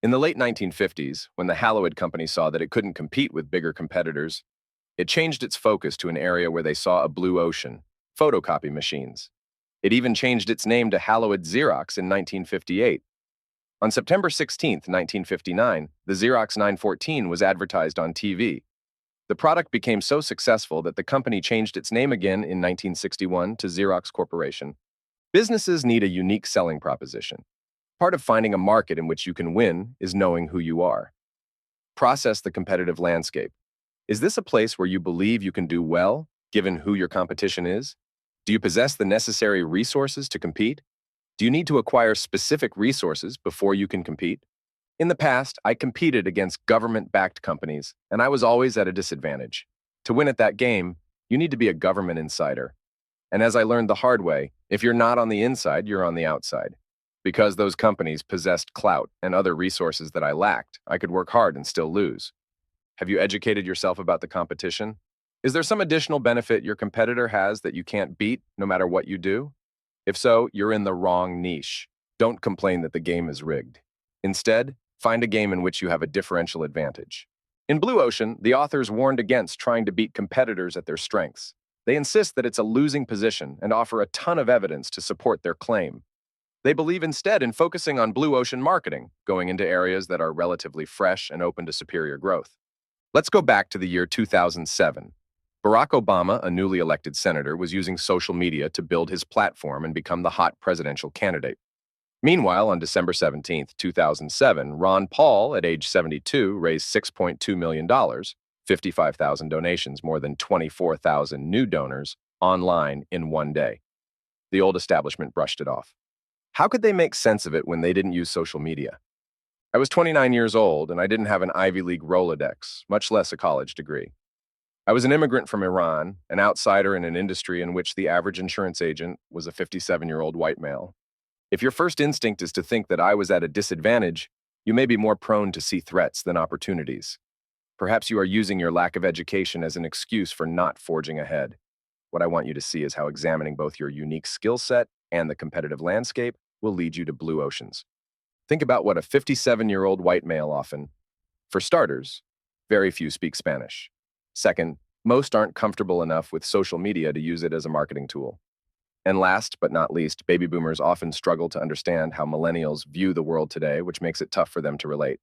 S1: In the late 1950s, when the Hallowed Company saw that it couldn't compete with bigger competitors, it changed its focus to an area where they saw a blue ocean: photocopy machines. It even changed its name to Hallowed Xerox in 1958. On September 16, 1959, the Xerox 914 was advertised on TV. The product became so successful that the company changed its name again in 1961 to Xerox Corporation. Businesses need a unique selling proposition. Part of finding a market in which you can win is knowing who you are. Process the competitive landscape. Is this a place where you believe you can do well, given who your competition is? Do you possess the necessary resources to compete? Do you need to acquire specific resources before you can compete? In the past, I competed against government-backed companies, and I was always at a disadvantage. To win at that game, you need to be a government insider. And as I learned the hard way, if you're not on the inside, you're on the outside. Because those companies possessed clout and other resources that I lacked, I could work hard and still lose. Have you educated yourself about the competition? Is there some additional benefit your competitor has that you can't beat no matter what you do? If so, you're in the wrong niche. Don't complain that the game is rigged. Instead, find a game in which you have a differential advantage. In Blue Ocean, the authors warned against trying to beat competitors at their strengths. They insist that it's a losing position and offer a ton of evidence to support their claim. They believe instead in focusing on blue ocean marketing, going into areas that are relatively fresh and open to superior growth. Let's go back to the year 2007. Barack Obama, a newly elected senator, was using social media to build his platform and become the hot presidential candidate. Meanwhile, on December 17, 2007, Ron Paul, at age 72, raised $6.2 million, 55,000 donations, more than 24,000 new donors, online in one day. The old establishment brushed it off. How could they make sense of it when they didn't use social media? I was 29 years old, and I didn't have an Ivy League Rolodex, much less a college degree. I was an immigrant from Iran, an outsider in an industry in which the average insurance agent was a 57-year-old white male. If your first instinct is to think that I was at a disadvantage, you may be more prone to see threats than opportunities. Perhaps you are using your lack of education as an excuse for not forging ahead. What I want you to see is how examining both your unique skill set and the competitive landscape will lead you to blue oceans. Think about what a 57-year-old white male often. For starters, very few speak Spanish. Second, most aren't comfortable enough with social media to use it as a marketing tool. And last but not least, baby boomers often struggle to understand how millennials view the world today, which makes it tough for them to relate.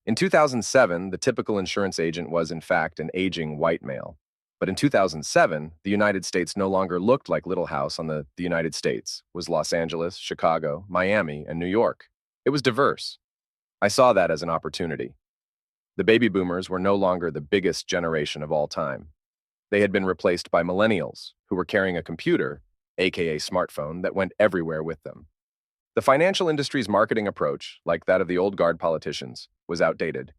S1: In 2007, the typical insurance agent was, in fact, an aging white male. But in 2007, the United States no longer looked like Little House on the United States. It was Los Angeles, Chicago, Miami, and New York. It was diverse. I saw that as an opportunity. The baby boomers were no longer the biggest generation of all time. They had been replaced by millennials, who were carrying a computer, aka smartphone, that went everywhere with them. The financial industry's marketing approach, like that of the old guard politicians, was outdated.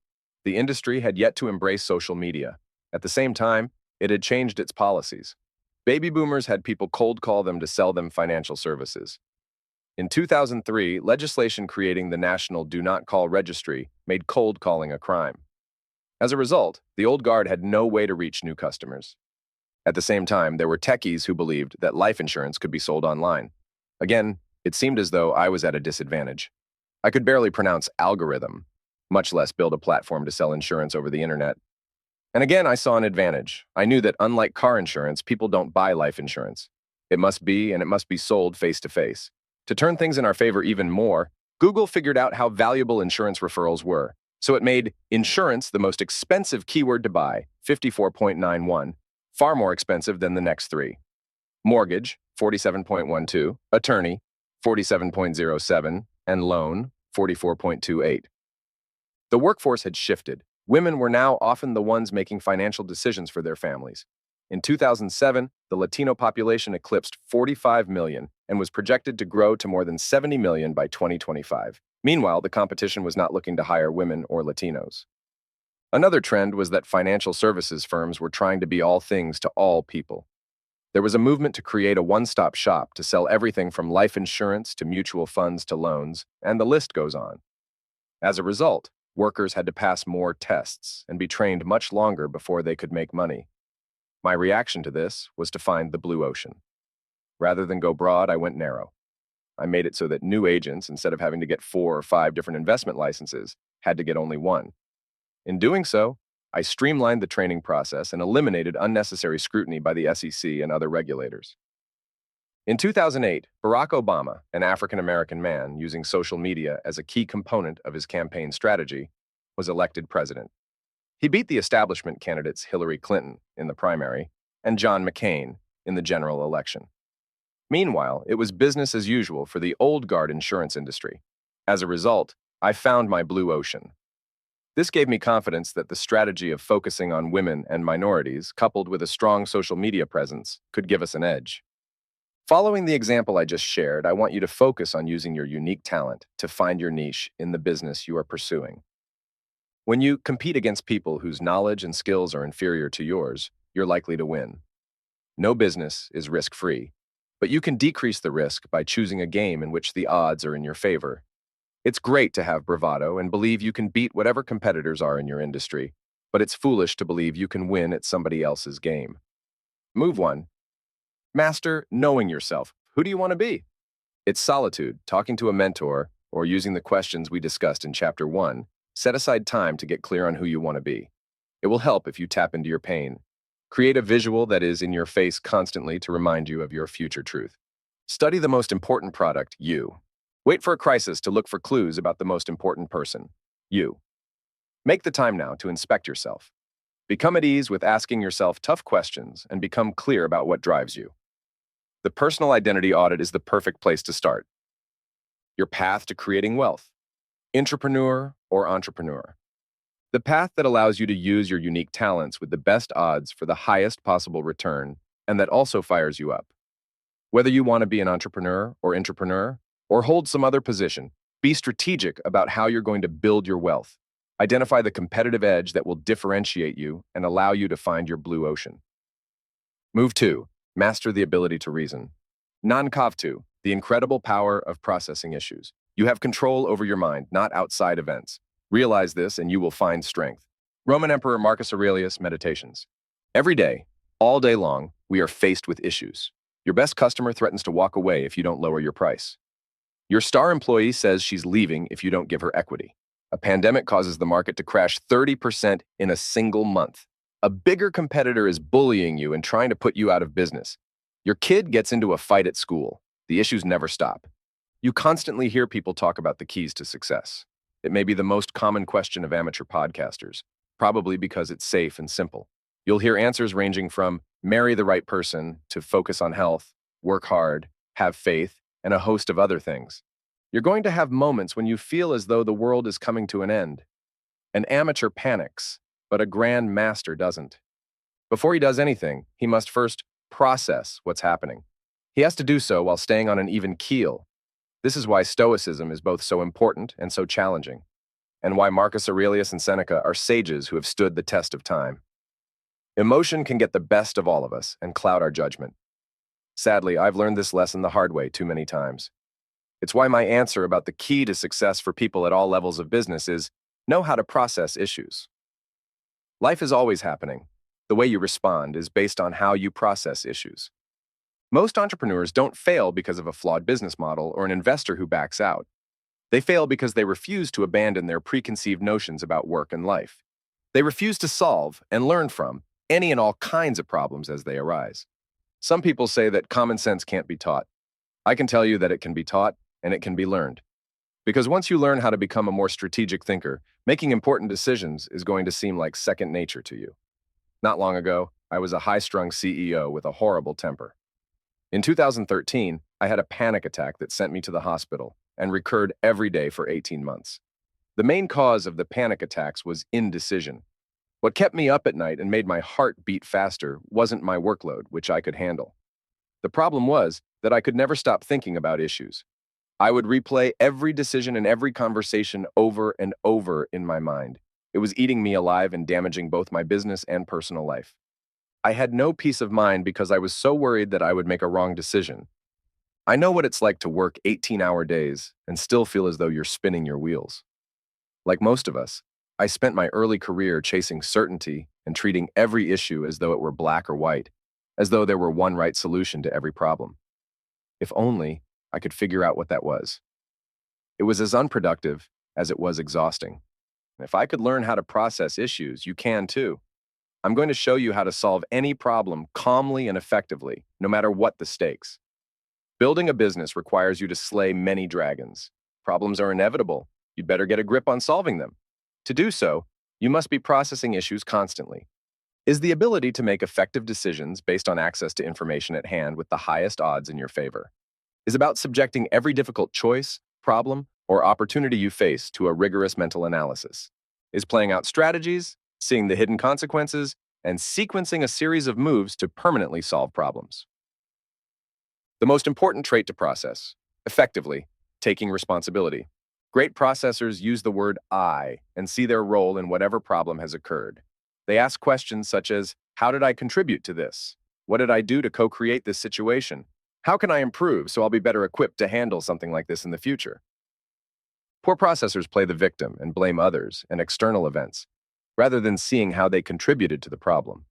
S1: The industry had yet to embrace social media. At the same time, it had changed its policies. Baby boomers had people cold call them to sell them financial services. In 2003, legislation creating the National Do Not Call Registry made cold calling a crime. As a result, the old guard had no way to reach new customers. At the same time, there were techies who believed that life insurance could be sold online. Again, it seemed as though I was at a disadvantage. I could barely pronounce algorithm, much less build a platform to sell insurance over the internet. And again, I saw an advantage. I knew that unlike car insurance, people don't buy life insurance. It must be, and it must be sold face to face. To turn things in our favor even more, Google figured out how valuable insurance referrals were. So it made insurance the most expensive keyword to buy, 54.91, far more expensive than the next three. Mortgage, 47.12, attorney, 47.07, and loan, 44.28. The workforce had shifted. Women were now often the ones making financial decisions for their families. In 2007, the Latino population eclipsed 45 million and was projected to grow to more than 70 million by 2025. Meanwhile, the competition was not looking to hire women or Latinos. Another trend was that financial services firms were trying to be all things to all people. There was a movement to create a one-stop shop to sell everything from life insurance to mutual funds to loans, and the list goes on. As a result, workers had to pass more tests and be trained much longer before they could make money. My reaction to this was to find the blue ocean. Rather than go broad, I went narrow. I made it so that new agents, instead of having to get 4 or 5 different investment licenses, had to get only one. In doing so, I streamlined the training process and eliminated unnecessary scrutiny by the SEC and other regulators. In 2008, Barack Obama, an African-American man using social media as a key component of his campaign strategy, was elected president. He beat the establishment candidates Hillary Clinton in the primary and John McCain in the general election. Meanwhile, it was business as usual for the old guard insurance industry. As a result, I found my blue ocean. This gave me confidence that the strategy of focusing on women and minorities, coupled with a strong social media presence, could give us an edge. Following the example I just shared, I want you to focus on using your unique talent to find your niche in the business you are pursuing. When you compete against people whose knowledge and skills are inferior to yours, you're likely to win. No business is risk-free, but you can decrease the risk by choosing a game in which the odds are in your favor. It's great to have bravado and believe you can beat whatever competitors are in your industry, but it's foolish to believe you can win at somebody else's game. Move 1. Master knowing yourself. Who do you want to be? It's solitude, talking to a mentor, or using the questions we discussed in Chapter 1. Set aside time to get clear on who you want to be. It will help if you tap into your pain. Create a visual that is in your face constantly to remind you of your future truth. Study the most important product, you. Wait for a crisis to look for clues about the most important person, you. Make the time now to inspect yourself. Become at ease with asking yourself tough questions and become clear about what drives you. The personal identity audit is the perfect place to start. Your path to creating wealth. Intrapreneur or entrepreneur. The path that allows you to use your unique talents with the best odds for the highest possible return and that also fires you up. Whether you want to be an entrepreneur or intrapreneur or hold some other position, be strategic about how you're going to build your wealth. Identify the competitive edge that will differentiate you and allow you to find your blue ocean. Move 2. Master the ability to reason. Non-Kavtu, the incredible power of processing issues. You have control over your mind, not outside events. Realize this and you will find strength. Roman Emperor Marcus Aurelius Meditations. Every day, all day long, we are faced with issues. Your best customer threatens to walk away if you don't lower your price. Your star employee says she's leaving if you don't give her equity. A pandemic causes the market to crash 30% in a single month. A bigger competitor is bullying you and trying to put you out of business. Your kid gets into a fight at school. The issues never stop. You constantly hear people talk about the keys to success. It may be the most common question of amateur podcasters, probably because it's safe and simple. You'll hear answers ranging from marry the right person to focus on health, work hard, have faith, and a host of other things. You're going to have moments when you feel as though the world is coming to an end. An amateur panics, but a grand master doesn't. Before he does anything, he must first process what's happening. He has to do so while staying on an even keel. This is why Stoicism is both so important and so challenging, and why Marcus Aurelius and Seneca are sages who have stood the test of time. Emotion can get the best of all of us and cloud our judgment. Sadly, I've learned this lesson the hard way too many times. It's why my answer about the key to success for people at all levels of business is know how to process issues. Life is always happening. The way you respond is based on how you process issues. Most entrepreneurs don't fail because of a flawed business model or an investor who backs out. They fail because they refuse to abandon their preconceived notions about work and life. They refuse to solve and learn from any and all kinds of problems as they arise. Some people say that common sense can't be taught. I can tell you that it can be taught and it can be learned. Because once you learn how to become a more strategic thinker, making important decisions is going to seem like second nature to you. Not long ago, I was a high-strung CEO with a horrible temper. In 2013, I had a panic attack that sent me to the hospital and recurred every day for 18 months. The main cause of the panic attacks was indecision. What kept me up at night and made my heart beat faster wasn't my workload, which I could handle. The problem was that I could never stop thinking about issues. I would replay every decision and every conversation over and over in my mind. It was eating me alive and damaging both my business and personal life. I had no peace of mind because I was so worried that I would make a wrong decision. I know what it's like to work 18-hour days and still feel as though you're spinning your wheels. Like most of us, I spent my early career chasing certainty and treating every issue as though it were black or white, as though there were one right solution to every problem. If only I could figure out what that was. It was as unproductive as it was exhausting. And if I could learn how to process issues, you can too. I'm going to show you how to solve any problem calmly and effectively, no matter what the stakes. Building a business requires you to slay many dragons. Problems are inevitable. You'd better get a grip on solving them. To do so, you must be processing issues constantly. Is the ability to make effective decisions based on access to information at hand with the highest odds in your favor. Is about subjecting every difficult choice, problem, or opportunity you face to a rigorous mental analysis. Is playing out strategies, seeing the hidden consequences, and sequencing a series of moves to permanently solve problems. The most important trait to process, effectively, taking responsibility. Great processors use the word I and see their role in whatever problem has occurred. They ask questions such as, how did I contribute to this? What did I do to co-create this situation? How can I improve so I'll be better equipped to handle something like this in the future? Poor processors play the victim and blame others and external events, rather than seeing how they contributed to the problem.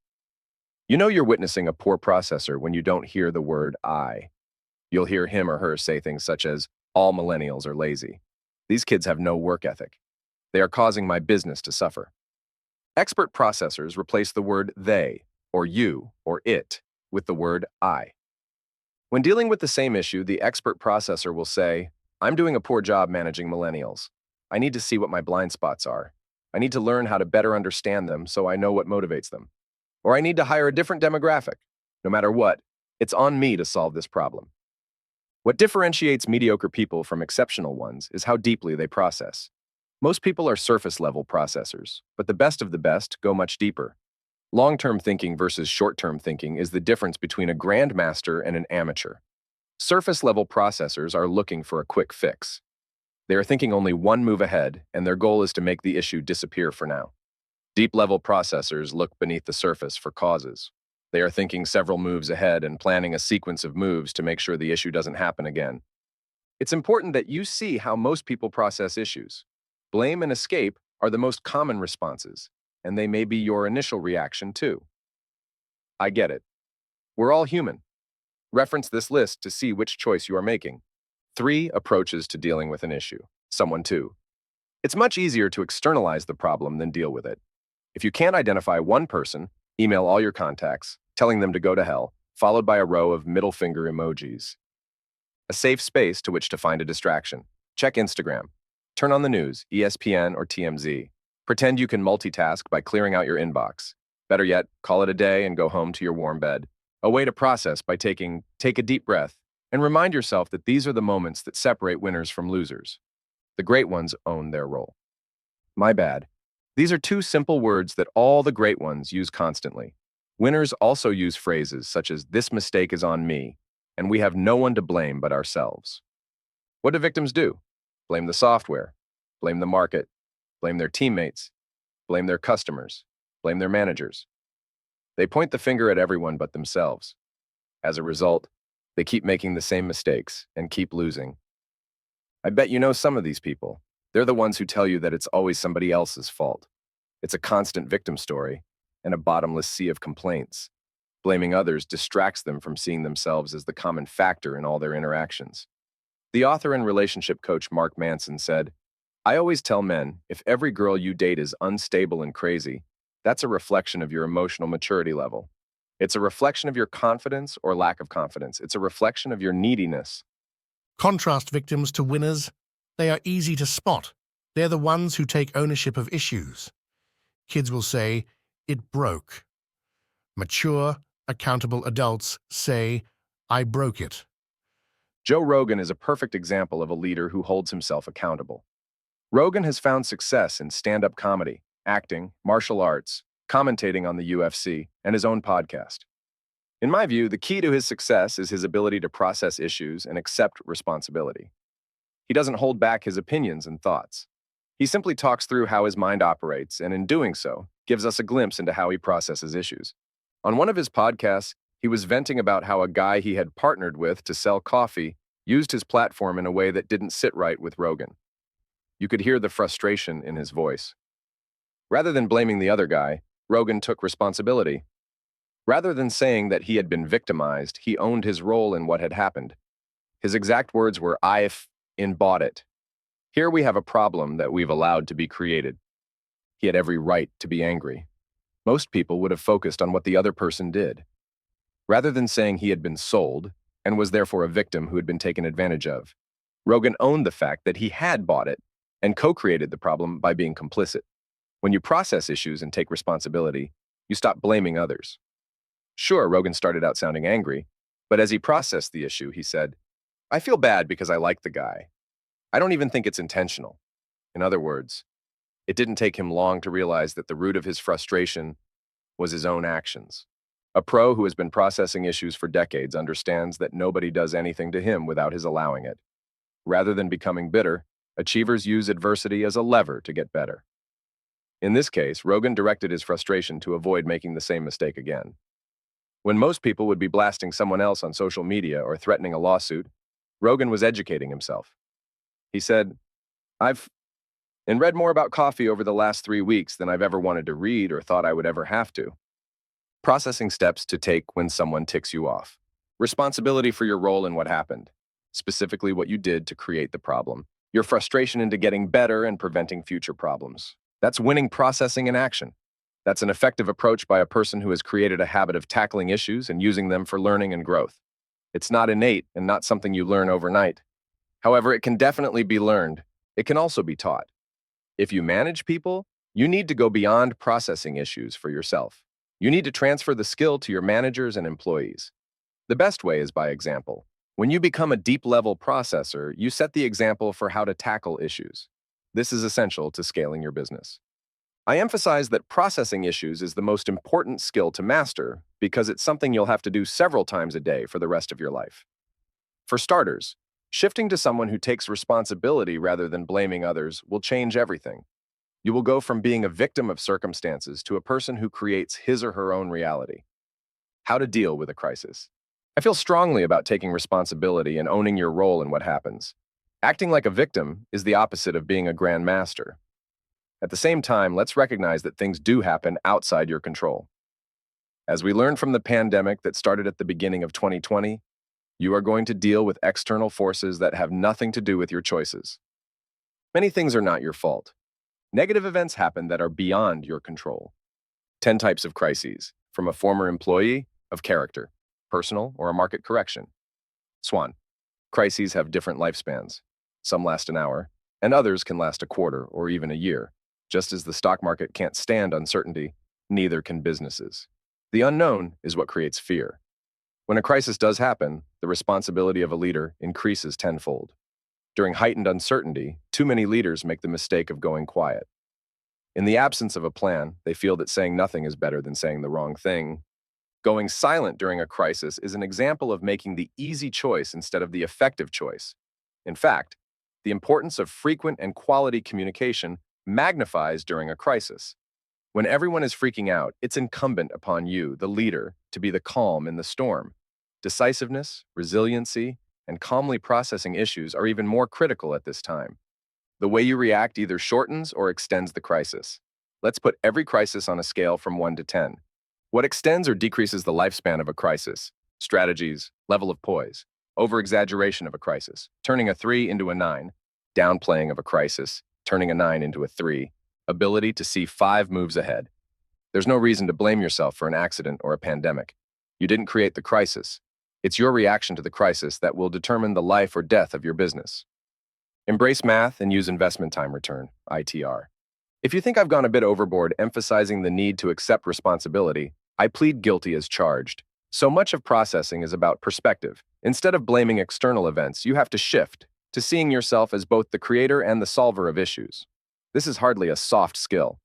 S1: You know you're witnessing a poor processor when you don't hear the word I. You'll hear him or her say things such as, all millennials are lazy. These kids have no work ethic. They are causing my business to suffer. Expert processors replace the word they, or you, or it, with the word I. When dealing with the same issue, the expert processor will say, I'm doing a poor job managing millennials. I need to see what my blind spots are. I need to learn how to better understand them so I know what motivates them. Or I need to hire a different demographic. No matter what, it's on me to solve this problem. What differentiates mediocre people from exceptional ones is how deeply they process. Most people are surface-level processors, but the best of the best go much deeper. Long-term thinking versus short-term thinking is the difference between a grandmaster and an amateur. Surface-level processors are looking for a quick fix. They are thinking only one move ahead, and their goal is to make the issue disappear for now. Deep-level processors look beneath the surface for causes. They are thinking several moves ahead and planning a sequence of moves to make sure the issue doesn't happen again. It's important that you see how most people process issues. Blame and escape are the most common responses, and they may be your initial reaction too. I get it. We're all human. Reference this list to see which choice you are making. 3 approaches to dealing with an issue. Someone 2. It's much easier to externalize the problem than deal with it. If you can't identify one person, email all your contacts, telling them to go to hell, followed by a row of middle finger emojis. A safe space to which to find a distraction. Check Instagram. Turn on the news, ESPN or TMZ. Pretend you can multitask by clearing out your inbox. Better yet, call it a day and go home to your warm bed. A way to process by take a deep breath and remind yourself that these are the moments that separate winners from losers. The great ones own their role. My bad. These are 2 simple words that all the great ones use constantly. Winners also use phrases such as, this mistake is on me, and we have no one to blame but ourselves. What do victims do? Blame the software, blame the market, blame their teammates, blame their customers, blame their managers. They point the finger at everyone but themselves. As a result, they keep making the same mistakes and keep losing. I bet you know some of these people. They're the ones who tell you that it's always somebody else's fault. It's a constant victim story. and a bottomless sea of complaints. Blaming others distracts them from seeing themselves as the common factor in all their interactions. The author and relationship coach Mark Manson said, "I always tell men, if every girl you date is unstable and crazy, that's a reflection of your emotional maturity level. It's a reflection of your confidence or lack of confidence. It's a reflection of your neediness."
S2: Contrast victims to winners. They are easy to spot. They're the ones who take ownership of issues. Kids will say, "It broke." Mature, accountable adults say, "I broke it."
S1: Joe Rogan is a perfect example of a leader who holds himself accountable. Rogan has found success in stand-up comedy, acting, martial arts, commentating on the UFC, and his own podcast. In my view, the key to his success is his ability to process issues and accept responsibility. He doesn't hold back his opinions and thoughts. He simply talks through how his mind operates, and in doing so, gives us a glimpse into how he processes issues. On one of his podcasts, he was venting about how a guy he had partnered with to sell coffee used his platform in a way that didn't sit right with Rogan. You could hear the frustration in his voice. Rather than blaming the other guy, Rogan took responsibility. Rather than saying that he had been victimized, he owned his role in what had happened. His exact words were, "I've bought it." Here we have a problem that we've allowed to be created. He had every right to be angry. Most people would have focused on what the other person did. Rather than saying he had been sold, and was therefore a victim who had been taken advantage of, Rogan owned the fact that he had bought it and co-created the problem by being complicit. When you process issues and take responsibility, you stop blaming others. Sure, Rogan started out sounding angry, but as he processed the issue, he said, "I feel bad because I like the guy. I don't even think it's intentional." In other words, it didn't take him long to realize that the root of his frustration was his own actions. A pro who has been processing issues for decades understands that nobody does anything to him without his allowing it. Rather than becoming bitter, achievers use adversity as a lever to get better. In this case, Rogan directed his frustration to avoid making the same mistake again. When most people would be blasting someone else on social media or threatening a lawsuit, Rogan was educating himself. He said, "I've read more about coffee over the last 3 weeks than I've ever wanted to read or thought I would ever have to." Processing steps to take when someone ticks you off. Responsibility for your role in what happened, specifically what you did to create the problem. Your frustration into getting better and preventing future problems. That's winning processing in action. That's an effective approach by a person who has created a habit of tackling issues and using them for learning and growth. It's not innate and not something you learn overnight. However, it can definitely be learned. It can also be taught. If you manage people, you need to go beyond processing issues for yourself. You need to transfer the skill to your managers and employees. The best way is by example. When you become a deep-level processor, you set the example for how to tackle issues. This is essential to scaling your business. I emphasize that processing issues is the most important skill to master because it's something you'll have to do several times a day for the rest of your life. For starters, shifting to someone who takes responsibility rather than blaming others will change everything. You will go from being a victim of circumstances to a person who creates his or her own reality. How to deal with a crisis. I feel strongly about taking responsibility and owning your role in what happens. Acting like a victim is the opposite of being a grand master. At the same time, let's recognize that things do happen outside your control. As we learned from the pandemic that started at the beginning of 2020, you are going to deal with external forces that have nothing to do with your choices. Many things are not your fault. Negative events happen that are beyond your control. 10 types of crises, from a former employee, of character, personal, or a market correction. SWAN. Crises have different lifespans. Some last an hour, and others can last a quarter or even a year. Just as the stock market can't stand uncertainty, neither can businesses. The unknown is what creates fear. When a crisis does happen, the responsibility of a leader increases tenfold. During heightened uncertainty, too many leaders make the mistake of going quiet. In the absence of a plan, they feel that saying nothing is better than saying the wrong thing. Going silent during a crisis is an example of making the easy choice instead of the effective choice. In fact, the importance of frequent and quality communication magnifies during a crisis. When everyone is freaking out, it's incumbent upon you, the leader, to be the calm in the storm. Decisiveness, resiliency, and calmly processing issues are even more critical at this time. The way you react either shortens or extends the crisis. Let's put every crisis on a scale from 1 to 10. What extends or decreases the lifespan of a crisis? Strategies, level of poise, over-exaggeration of a crisis, turning a 3 into a 9, downplaying of a crisis, turning a 9 into a 3, ability to see 5 moves ahead. There's no reason to blame yourself for an accident or a pandemic. You didn't create the crisis. It's your reaction to the crisis that will determine the life or death of your business. Embrace math and use investment time return, ITR. If you think I've gone a bit overboard emphasizing the need to accept responsibility, I plead guilty as charged. So much of processing is about perspective. Instead of blaming external events, you have to shift to seeing yourself as both the creator and the solver of issues. This is hardly a soft skill,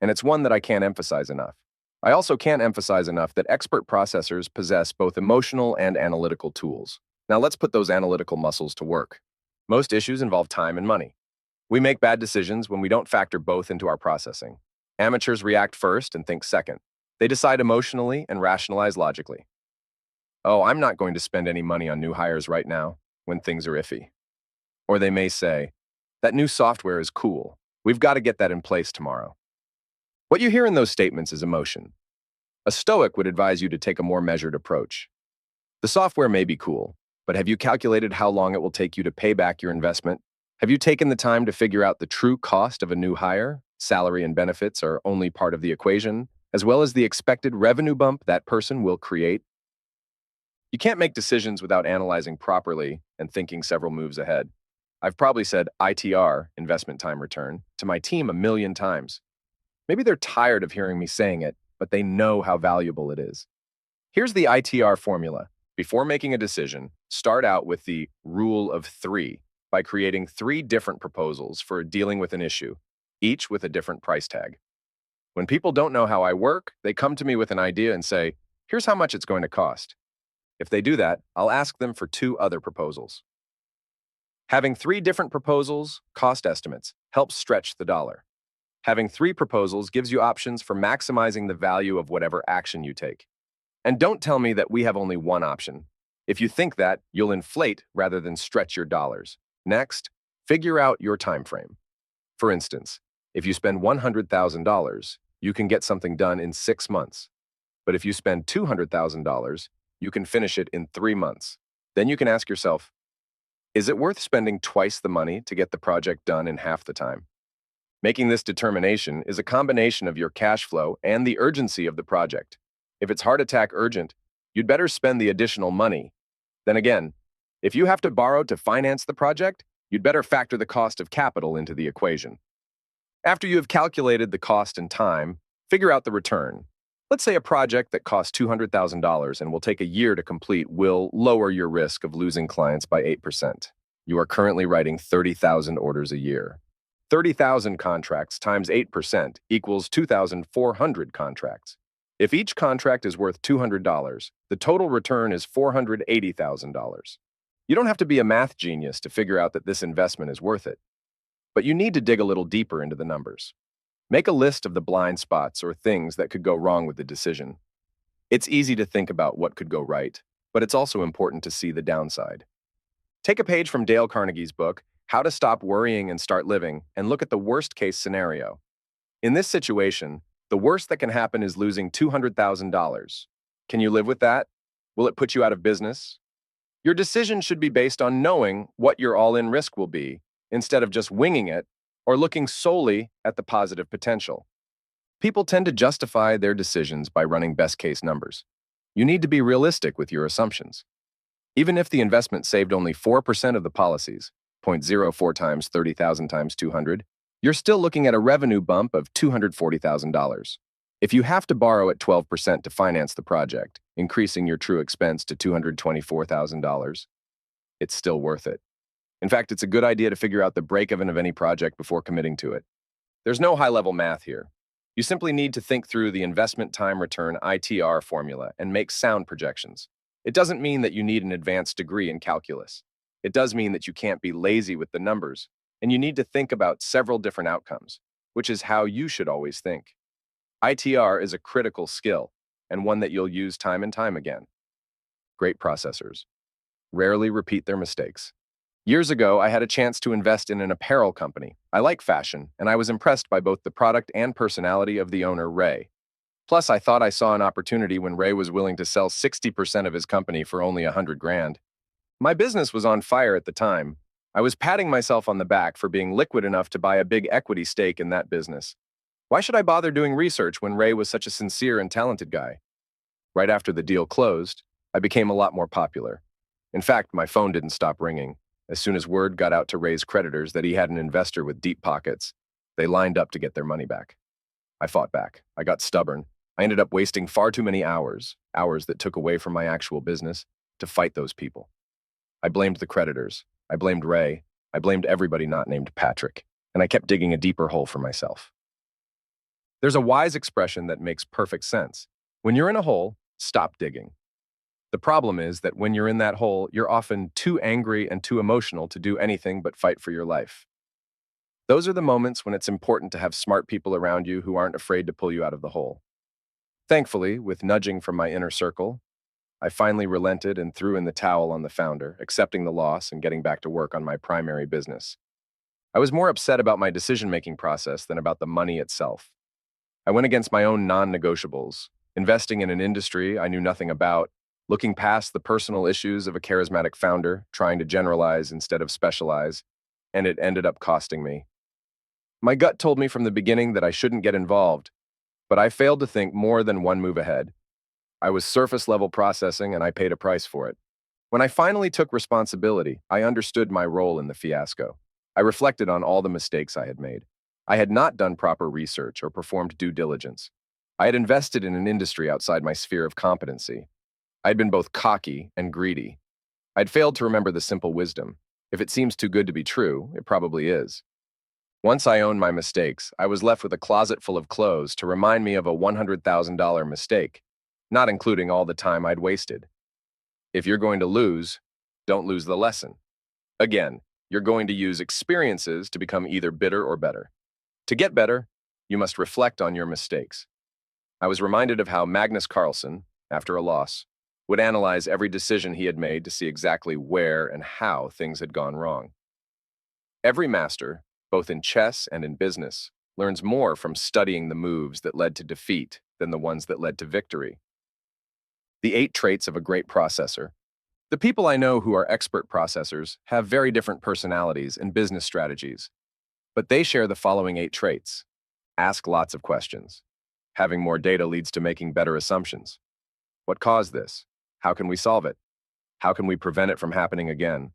S1: and it's one that I can't emphasize enough. I also can't emphasize enough that expert processors possess both emotional and analytical tools. Now let's put those analytical muscles to work. Most issues involve time and money. We make bad decisions when we don't factor both into our processing. Amateurs react first and think second. They decide emotionally and rationalize logically. Oh, I'm not going to spend any money on new hires right now when things are iffy. Or they may say, that new software is cool. We've got to get that in place tomorrow. What you hear in those statements is emotion. A Stoic would advise you to take a more measured approach. The software may be cool, but have you calculated how long it will take you to pay back your investment? Have you taken the time to figure out the true cost of a new hire? Salary and benefits are only part of the equation, as well as the expected revenue bump that person will create. You can't make decisions without analyzing properly and thinking several moves ahead. I've probably said ITR, investment time return, to my team a million times. Maybe they're tired of hearing me saying it, but they know how valuable it is. Here's the ITR formula. Before making a decision, start out with the rule of 3 by creating 3 different proposals for dealing with an issue, each with a different price tag. When people don't know how I work, they come to me with an idea and say, here's how much it's going to cost. If they do that, I'll ask them for 2 other proposals. Having 3 different proposals, cost estimates, helps stretch the dollar. Having 3 proposals gives you options for maximizing the value of whatever action you take. And don't tell me that we have only one option. If you think that, you'll inflate rather than stretch your dollars. Next, figure out your time frame. For instance, if you spend $100,000, you can get something done in 6 months. But if you spend $200,000, you can finish it in 3 months. Then you can ask yourself, is it worth spending twice the money to get the project done in half the time? Making this determination is a combination of your cash flow and the urgency of the project. If it's heart attack urgent, you'd better spend the additional money. Then again, if you have to borrow to finance the project, you'd better factor the cost of capital into the equation. After you have calculated the cost and time, figure out the return. Let's say a project that costs $200,000 and will take a year to complete will lower your risk of losing clients by 8%. You are currently writing 30,000 orders a year. 30,000 contracts times 8% equals 2,400 contracts. If each contract is worth $200, the total return is $480,000. You don't have to be a math genius to figure out that this investment is worth it. But you need to dig a little deeper into the numbers. Make a list of the blind spots or things that could go wrong with the decision. It's easy to think about what could go right, but it's also important to see the downside. Take a page from Dale Carnegie's book, How to Stop Worrying and Start Living, and look at the worst-case scenario. In this situation, the worst that can happen is losing $200,000. Can you live with that? Will it put you out of business? Your decision should be based on knowing what your all-in risk will be, instead of just winging it or looking solely at the positive potential. People tend to justify their decisions by running best-case numbers. You need to be realistic with your assumptions. Even if the investment saved only 4% of the policies, 0.04 times 30,000 times 200, you're still looking at a revenue bump of $240,000. If you have to borrow at 12% to finance the project, increasing your true expense to $224,000, it's still worth it. In fact, it's a good idea to figure out the break-even of any project before committing to it. There's no high-level math here. You simply need to think through the investment time return ITR formula and make sound projections. It doesn't mean that you need an advanced degree in calculus. It does mean that you can't be lazy with the numbers, and you need to think about several different outcomes, which is how you should always think. ITR is a critical skill, and one that you'll use time and time again. Great processors rarely repeat their mistakes. Years ago, I had a chance to invest in an apparel company. I like fashion, and I was impressed by both the product and personality of the owner, Ray. Plus, I thought I saw an opportunity when Ray was willing to sell 60% of his company for only 100 grand. My business was on fire at the time. I was patting myself on the back for being liquid enough to buy a big equity stake in that business. Why should I bother doing research when Ray was such a sincere and talented guy? Right after the deal closed, I became a lot more popular. In fact, my phone didn't stop ringing. As soon as word got out to Ray's creditors that he had an investor with deep pockets, they lined up to get their money back. I fought back. I got stubborn. I ended up wasting far too many hours that took away from my actual business, to fight those people. I blamed the creditors. I blamed Ray. I blamed everybody not named Patrick. And I kept digging a deeper hole for myself. There's a wise expression that makes perfect sense. When you're in a hole, stop digging. The problem is that when you're in that hole, you're often too angry and too emotional to do anything but fight for your life. Those are the moments when it's important to have smart people around you who aren't afraid to pull you out of the hole. Thankfully, with nudging from my inner circle, I finally relented and threw in the towel on the founder, accepting the loss and getting back to work on my primary business. I was more upset about my decision-making process than about the money itself. I went against my own non-negotiables, investing in an industry I knew nothing about, looking past the personal issues of a charismatic founder, trying to generalize instead of specialize, and it ended up costing me. My gut told me from the beginning that I shouldn't get involved, but I failed to think more than one move ahead. I was surface-level processing, and I paid a price for it. When I finally took responsibility, I understood my role in the fiasco. I reflected on all the mistakes I had made. I had not done proper research or performed due diligence. I had invested in an industry outside my sphere of competency. I had been both cocky and greedy. I'd failed to remember the simple wisdom. If it seems too good to be true, it probably is. Once I owned my mistakes, I was left with a closet full of clothes to remind me of a $100,000 mistake, not including all the time I'd wasted. If you're going to lose, don't lose the lesson. Again, you're going to use experiences to become either bitter or better. To get better, you must reflect on your mistakes. I was reminded of how Magnus Carlsen, after a loss, would analyze every decision he had made to see exactly where and how things had gone wrong. Every master, both in chess and in business, learns more from studying the moves that led to defeat than the ones that led to victory. The 8 traits of a great processor. The people I know who are expert processors have very different personalities and business strategies, but they share the following 8 traits. Ask lots of questions. Having more data leads to making better assumptions. What caused this? How can we solve it? How can we prevent it from happening again?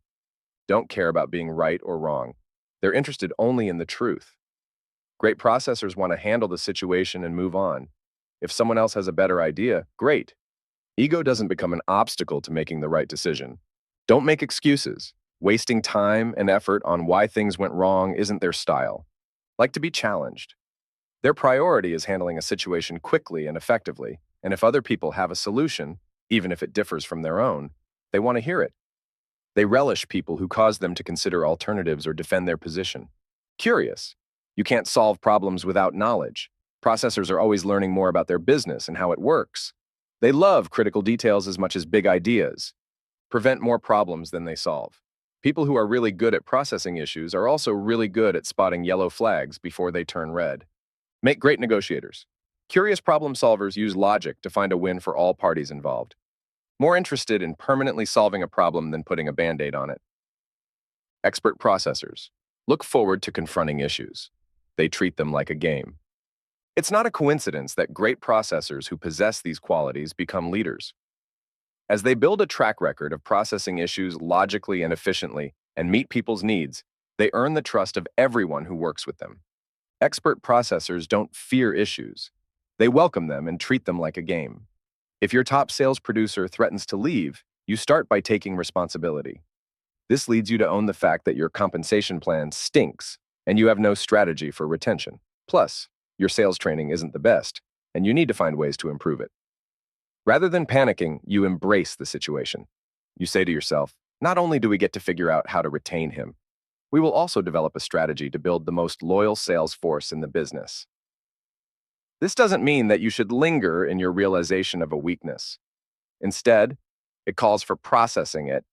S1: Don't care about being right or wrong. They're interested only in the truth. Great processors want to handle the situation and move on. If someone else has a better idea, great. Ego doesn't become an obstacle to making the right decision. Don't make excuses. Wasting time and effort on why things went wrong isn't their style. Like to be challenged. Their priority is handling a situation quickly and effectively, and if other people have a solution, even if it differs from their own, they want to hear it. They relish people who cause them to consider alternatives or defend their position. Curious. You can't solve problems without knowledge. Processors are always learning more about their business and how it works. They love critical details as much as big ideas. Prevent more problems than they solve. People who are really good at processing issues are also really good at spotting yellow flags before they turn red. Make great negotiators. Curious problem solvers use logic to find a win for all parties involved. More interested in permanently solving a problem than putting a band-aid on it. Expert processors look forward to confronting issues. They treat them like a game. It's not a coincidence that great processors who possess these qualities become leaders. As they build a track record of processing issues logically and efficiently and meet people's needs, they earn the trust of everyone who works with them. Expert processors don't fear issues. They welcome them and treat them like a game. If your top sales producer threatens to leave, you start by taking responsibility. This leads you to own the fact that your compensation plan stinks and you have no strategy for retention. Plus, your sales training isn't the best, and you need to find ways to improve it. Rather than panicking, you embrace the situation. You say to yourself, not only do we get to figure out how to retain him, we will also develop a strategy to build the most loyal sales force in the business. This doesn't mean that you should linger in your realization of a weakness. Instead, it calls for processing it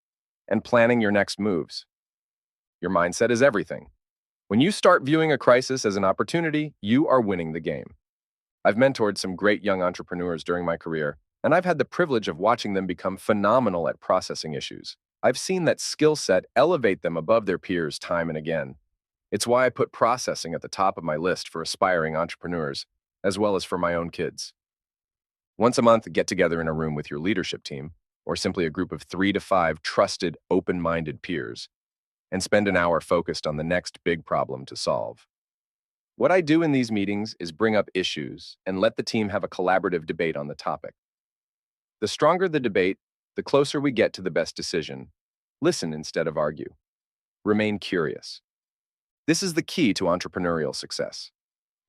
S1: and planning your next moves. Your mindset is everything. When you start viewing a crisis as an opportunity, you are winning the game. I've mentored some great young entrepreneurs during my career, and I've had the privilege of watching them become phenomenal at processing issues. I've seen that skill set elevate them above their peers time and again. It's why I put processing at the top of my list for aspiring entrepreneurs, as well as for my own kids. Once a month, get together in a room with your leadership team, or simply a group of 3 to 5 trusted, open-minded peers, and spend an hour focused on the next big problem to solve. What I do in these meetings is bring up issues and let the team have a collaborative debate on the topic. The stronger the debate, the closer we get to the best decision. Listen instead of argue. Remain curious. This is the key to entrepreneurial success.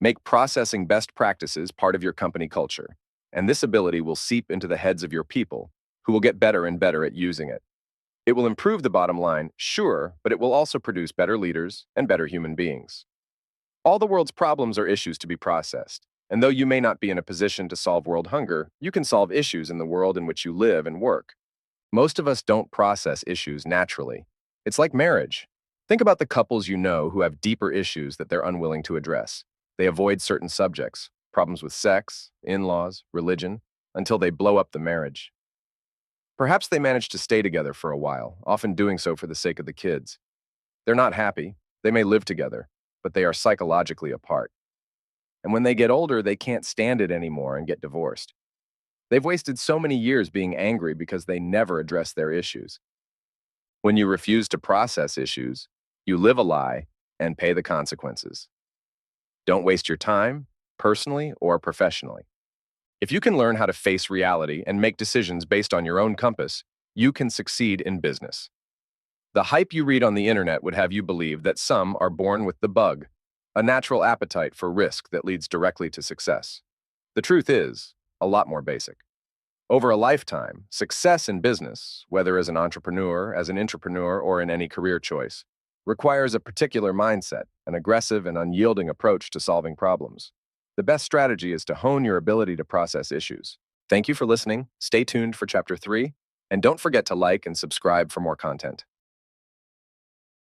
S1: Make processing best practices part of your company culture, and this ability will seep into the heads of your people, who will get better and better at using it. It will improve the bottom line, sure, but it will also produce better leaders and better human beings. All the world's problems are issues to be processed, and though you may not be in a position to solve world hunger, you can solve issues in the world in which you live and work. Most of us don't process issues naturally. It's like marriage. Think about the couples you know who have deeper issues that they're unwilling to address. They avoid certain subjects, problems with sex, in-laws, religion, until they blow up the marriage. Perhaps they manage to stay together for a while, often doing so for the sake of the kids. They're not happy. They may live together, but they are psychologically apart. And when they get older, they can't stand it anymore and get divorced. They've wasted so many years being angry because they never address their issues. When you refuse to process issues, you live a lie and pay the consequences. Don't waste your time, personally or professionally. If you can learn how to face reality and make decisions based on your own compass, you can succeed in business. The hype you read on the internet would have you believe that some are born with the bug, a natural appetite for risk that leads directly to success. The truth is, a lot more basic. Over a lifetime, success in business, whether as an entrepreneur, as an intrapreneur, or in any career choice, requires a particular mindset, an aggressive and unyielding approach to solving problems. The best strategy is to hone your ability to process issues. Thank you for listening. Stay tuned for Chapter 3, and don't forget to like and subscribe for more content.